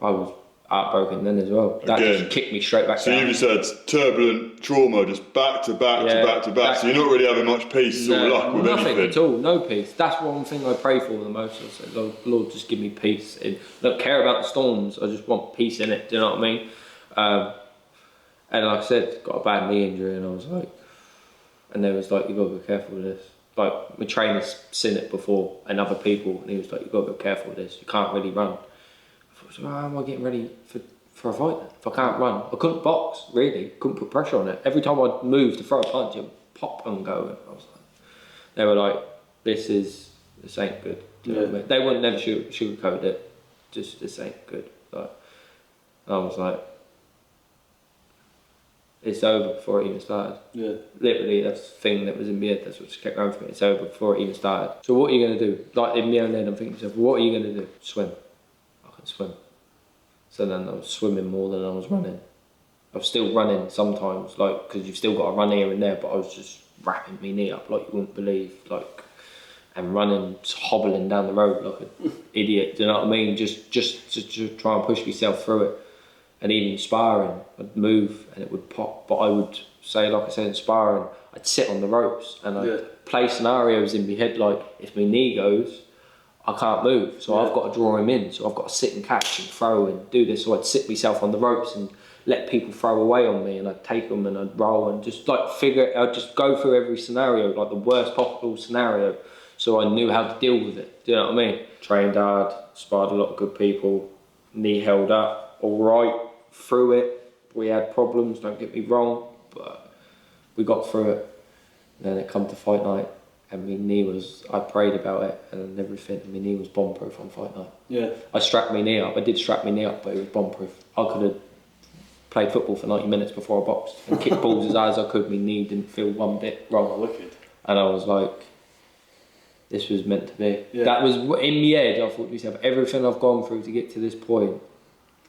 I was heartbroken then as well. That just kicked me straight back down. So you just had turbulent trauma, just back to back to back to back. So you're not really having much peace or luck with anything? Nothing at all, no peace. That's one thing I pray for the most. I said, Lord, just give me peace. I don't care about the storms, I just want peace in it, do you know what I mean? And like I said, got a bad knee injury, and I was like, and they was like, you've got to be careful with this. like my trainer's seen it before and other people, and he was like, "You've got to be careful with this. You can't really run." I thought, "How am I getting ready for a fight then? If I can't run, I couldn't box. Really, couldn't put pressure on it. Every time I'd move to throw a punch, it would pop and go." And I was like, they were like, "This ain't good." Do you know what I mean? They wouldn't never sugarcoat it. Just this ain't good. Like, I was like, it's over before it even started. Yeah. Literally, that's the thing that was in my head. That's what just kept going for me. It's over before it even started. So what are you going to do? Like in my own head, I'm thinking to myself, what are you going to do? Swim. I can swim. So then I was swimming more than I was running. I was still running sometimes, like, because you've still got to run here and there, but I was just wrapping my knee up like you wouldn't believe, like, and running, hobbling down the road like an idiot. Do you know what I mean? Just to try and push myself through it. And even sparring, I'd move and it would pop. But I would say, like I said, in sparring, I'd sit on the ropes and I'd play scenarios in my head like, if my knee goes, I can't move. So I've got to draw him in. So I've got to sit and catch and throw and do this. So I'd sit myself on the ropes and let people throw away on me, and I'd take them and I'd roll and just like I'd just go through every scenario, like the worst possible scenario. So I knew how to deal with it. Do you know what I mean? Trained hard, sparred a lot of good people, knee held up, all right. Through it, we had problems, don't get me wrong, but we got through it. And then it come to fight night, and my knee was, I prayed about it and everything, and my knee was bomb-proof on fight night. Yeah. I strapped my knee up, I did strap my knee up, but it was bomb-proof. I could have played football for 90 minutes before I boxed and kicked balls as hard as I could, my knee didn't feel one bit wrong. Oh, wicked. And I was like, this was meant to be. Yeah. That was, in my head, I thought to myself, everything I've gone through to get to this point,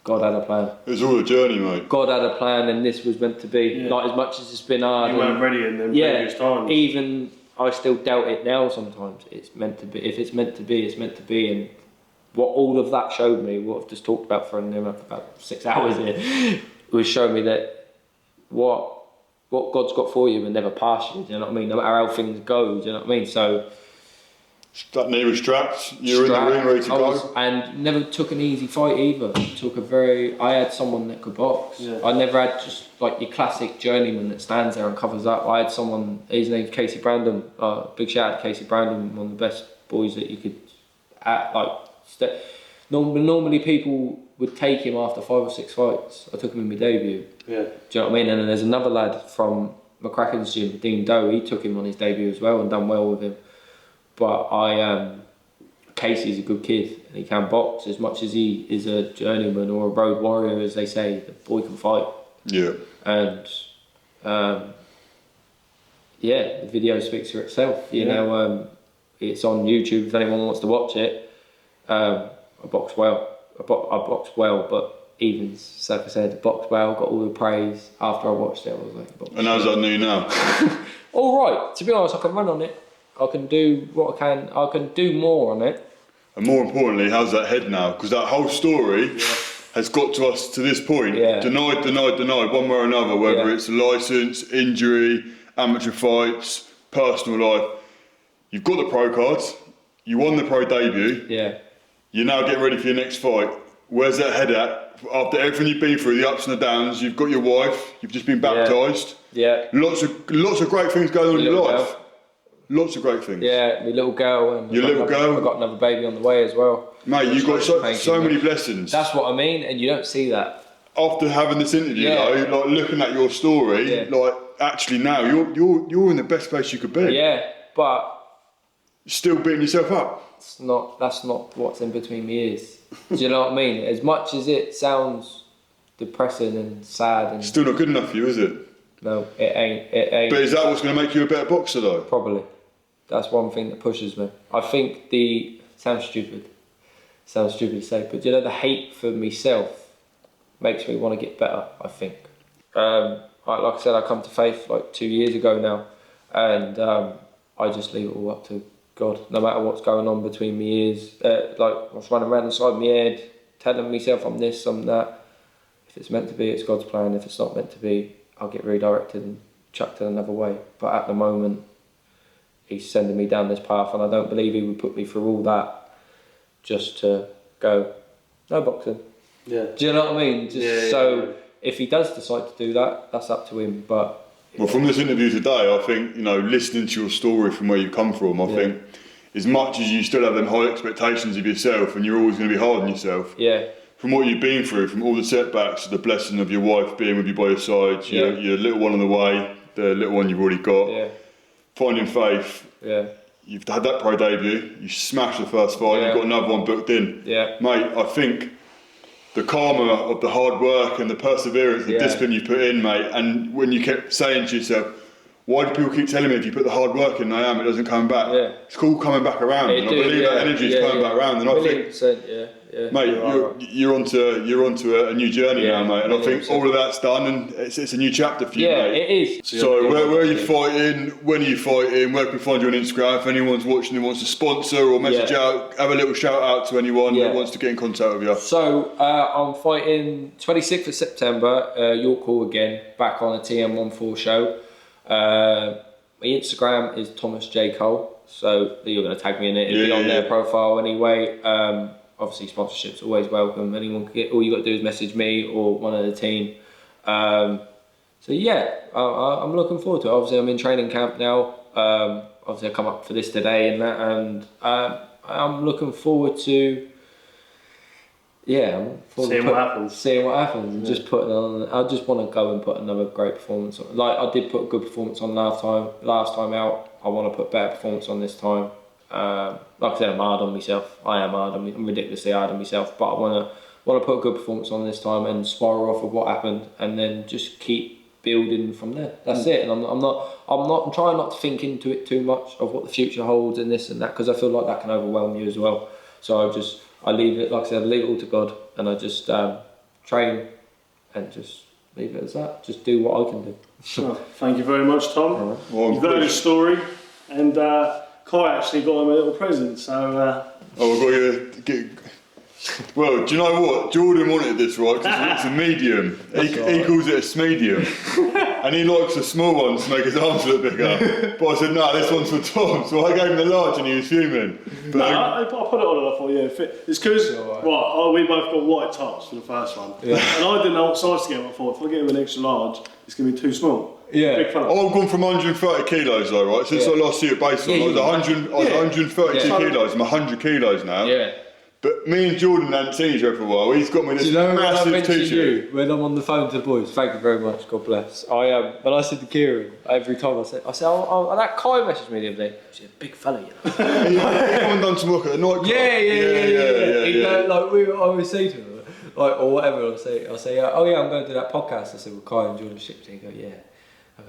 God had a plan. It was all a journey, mate. God had a plan, and this was meant to be. Yeah. Like, as much as it's been hard. You weren't ready in them previous times. Even I still doubt it now sometimes. It's meant to be. If it's meant to be, it's meant to be. And what all of that showed me, what I've just talked about for about 6 hours here, was showing me that what God's got for you will never pass you. Do you know what I mean? No matter how things go, do you know what I mean? So. That knee was strapped, you were in the ring ready to go. And never took an easy fight either. I had someone that could box. Yeah. I never had just like your classic journeyman that stands there and covers up. I had someone, his name's Casey Brandon, big shout out to Casey Brandon, one of the best boys that you could, normally people would take him after 5 or 6 fights. I took him in my debut. Yeah. Do you know what I mean? And then there's another lad from McCracken's gym, Dean Doe, he took him on his debut as well and done well with him. But Casey's a good kid and he can box as much as he is a journeyman or a road warrior, as they say. The boy can fight. Yeah. And the video speaks for itself. You know, it's on YouTube if anyone wants to watch it. I boxed well. I boxed well, but even like I said, boxed well. Got all the praise after I watched it. I was like, and how's that knee now? All right. To be honest, I can run on it. I can do what I can. I can do more on it. And more importantly, how's that head now? Because that whole story has got to us to this point. Yeah. Denied, one way or another, whether it's licence, injury, amateur fights, personal life. You've got the pro cards. You won the pro debut. Yeah. You're now getting ready for your next fight. Where's that head at? After everything you've been through, the ups and the downs, you've got your wife. You've just been baptised. Yeah. Lots of great things going on in your life. Girl. Lots of great things. Yeah, my little girl. And your little girl. I've got another baby on the way as well. Mate, you've got so many blessings. That's what I mean, and you don't see that. After having this interview, though, like looking at your story, like actually now you're in the best place you could be. Yeah, but still beating yourself up. That's not what's in between my ears. Do you know what I mean? As much as it sounds depressing and sad, and still not good enough for you, is it? No, it ain't. But is that what's going to make you a better boxer, though? Probably. That's one thing that pushes me. I think sounds stupid to say, but you know, the hate for myself makes me want to get better, I think. Like I said, I come to faith like 2 years ago now, and I just leave it all up to God. No matter what's going on between my ears, like what's running around inside my head, telling myself I'm this, I'm that. If it's meant to be, it's God's plan. If it's not meant to be, I'll get redirected and chucked in another way. But at the moment, He's sending me down this path, and I don't believe He would put me through all that just to go, no boxing. Yeah. Do you know what I mean? If He does decide to do that, that's up to Him. But Well, from this interview today, I think, listening to your story from where you come from, I think, as much as you still have them high expectations of yourself and you're always going to be hard on yourself, from what you've been through, from all the setbacks, the blessing of your wife being with you by your side, your little one on the way, the little one you've already got, finding faith, you've had that pro debut, you smashed the first fight, you've got another one booked in. Mate, I think the karma of the hard work and the perseverance, the discipline you put in, mate, and when you kept saying to yourself, why do people keep telling me if you put the hard work in, it doesn't come back? It's all coming back around, and I believe that energy is coming back around, and I think, mate, you're onto a new journey now, mate, and I think all of that's done, and it's a new chapter for you, mate. It is. So where are you fighting? When are you fighting? Where can we find you on Instagram? If anyone's watching and wants to sponsor or message out, have a little shout out to anyone that wants to get in contact with you. So I'm fighting 26th of September, York Hall again, back on a TM14 show. My Instagram is Thomas J Cole, so you're going to tag me in it. It'll be on their profile anyway. Obviously, sponsorship's always welcome. Anyone can get. All you got to do is message me or one of the team. So yeah, I'm looking forward to it. Obviously, I'm in training camp now. Obviously, I come up for this today and that, and I'm looking forward to. Seeing what happens. And just putting on. I just want to go and put another great performance on. Like I did put a good performance on last time out. I want to put better performance on this time. Like I said, I'm hard on myself. I'm ridiculously hard on myself. But I want to put a good performance on this time and spiral off of what happened, and then just keep building from there. That's it. And I'm trying not to think into it too much of what the future holds and this and that, because I feel like that can overwhelm you as well. So I leave it, like I said, I leave it all to God, and I just train and just leave it as that. Just do what I can do. Well, thank you very much, Tom. You've heard his story, and Kai actually got him a little present. So. Well, do you know what? Jordan wanted this, right? Because it's a medium. He calls it a smedium. And he likes the small ones to make his arms look bigger. But I said, no, this one's for Tom. So I gave him the large and he was fuming. But I put it on and I thought, it's because, we both got white tops for the first one. And I didn't know what size to get him. I thought, if I get him an extra large, it's going to be too small. Big fella. I've gone from 130 kilos though, right? Since I last see it baseline, I was 132 kilos. I'm 100 kilos now. But me and Jordan hadn't seen each other for a while. He's got me this massive t-shirt. When I'm on the phone to the boys, thank you very much, God bless. When I said to Kieran, every time I said, that Kai messaged me the other day. She's a big fella, you know. He come done some work at the nightclub. I always say to him, or whatever, I'll say, I'm going to do that podcast. I said, with Kai and Jordan Shipton. He go, okay,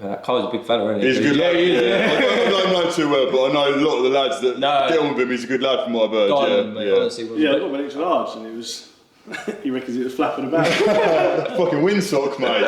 that Kai's a big fella, isn't he? He's a good lad. I don't know too well, but I know a lot of the lads that get on with him. He's a good lad from my bird. Honestly, I got an extra large, and it was. He reckons it was flapping about. Fucking windsock, mate.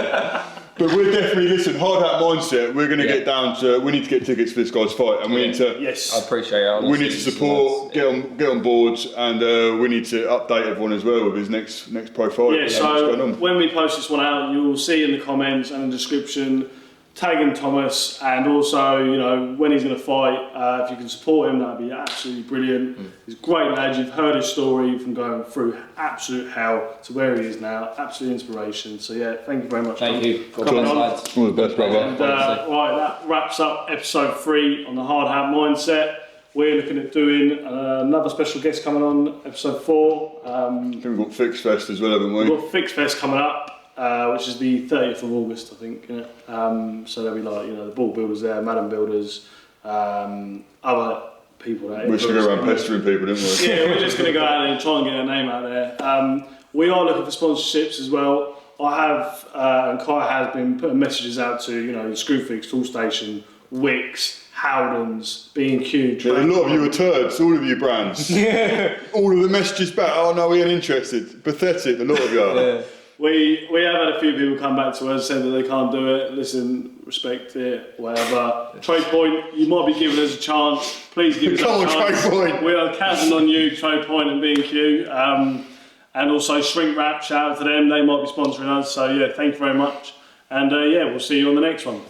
But we're definitely hard hat mindset. We're going to get down to. We need to get tickets for this guy's fight, and we need to. Yes, I appreciate it. Honestly. We need to support, get on board, and we need to update everyone as well with his next pro fight. Yeah. So when we post this one out, you'll see in the comments and the description. Tagging Thomas, and also, when he's going to fight, if you can support him, that'd be absolutely brilliant. He's a great lad. You've heard his story from going through absolute hell to where he is now. Absolute inspiration. So thank you very much. Thank you. Coming on. All the best, brother. And that wraps up episode 3 on the hard hat mindset. We're looking at doing another special guest coming on episode 4. I think we've got Fix Fest as well, haven't we? We've got Fix Fest coming up. Which is the 30th of August, I think. So there'll be the ball builders there, Madam builders, other people there. We're just going to go around pestering people, didn't we? Yeah, we're just going to go out there and try and get our name out there. We are looking for sponsorships as well. I have, and Kai has been putting messages out to, Screwfix, Tool Station, Wix, Howdens, B&Q. A lot of you are turds, all of you brands. All of the messages back, oh no, we ain't interested. Pathetic, a lot of you. We have had a few people come back to us saying that they can't do it. Listen, respect it, whatever. Trade Point, you might be giving us a chance. Please give us a chance. Come on, Trade Point. We are counting on you, Trade Point and B&Q. And also Shrink Wrap, shout out to them. They might be sponsoring us. So thank you very much. And we'll see you on the next one.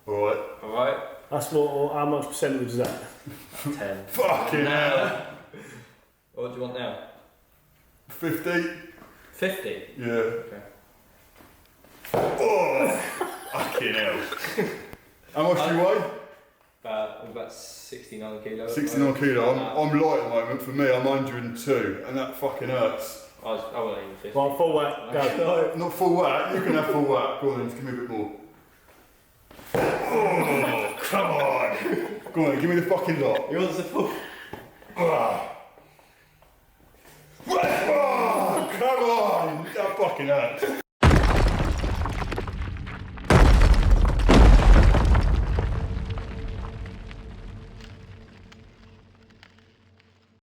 All right. That's how much percentage is that? 10. Fucking hell. What do you want now? 50. 50? Yeah. Okay. Oh, Fucking hell. How much do you weigh? I'm about 69 kilos. 69 kilo. I'm light at the moment. For me, I'm 102, and that fucking hurts. I wasn't even 50. Right, full whack, go. No, not full whack. You can have full whack. Go on then, just give me a bit more. Oh, come on. Go on, give me the fucking lot. He wants the full. Oh, come on. That fucking hurts.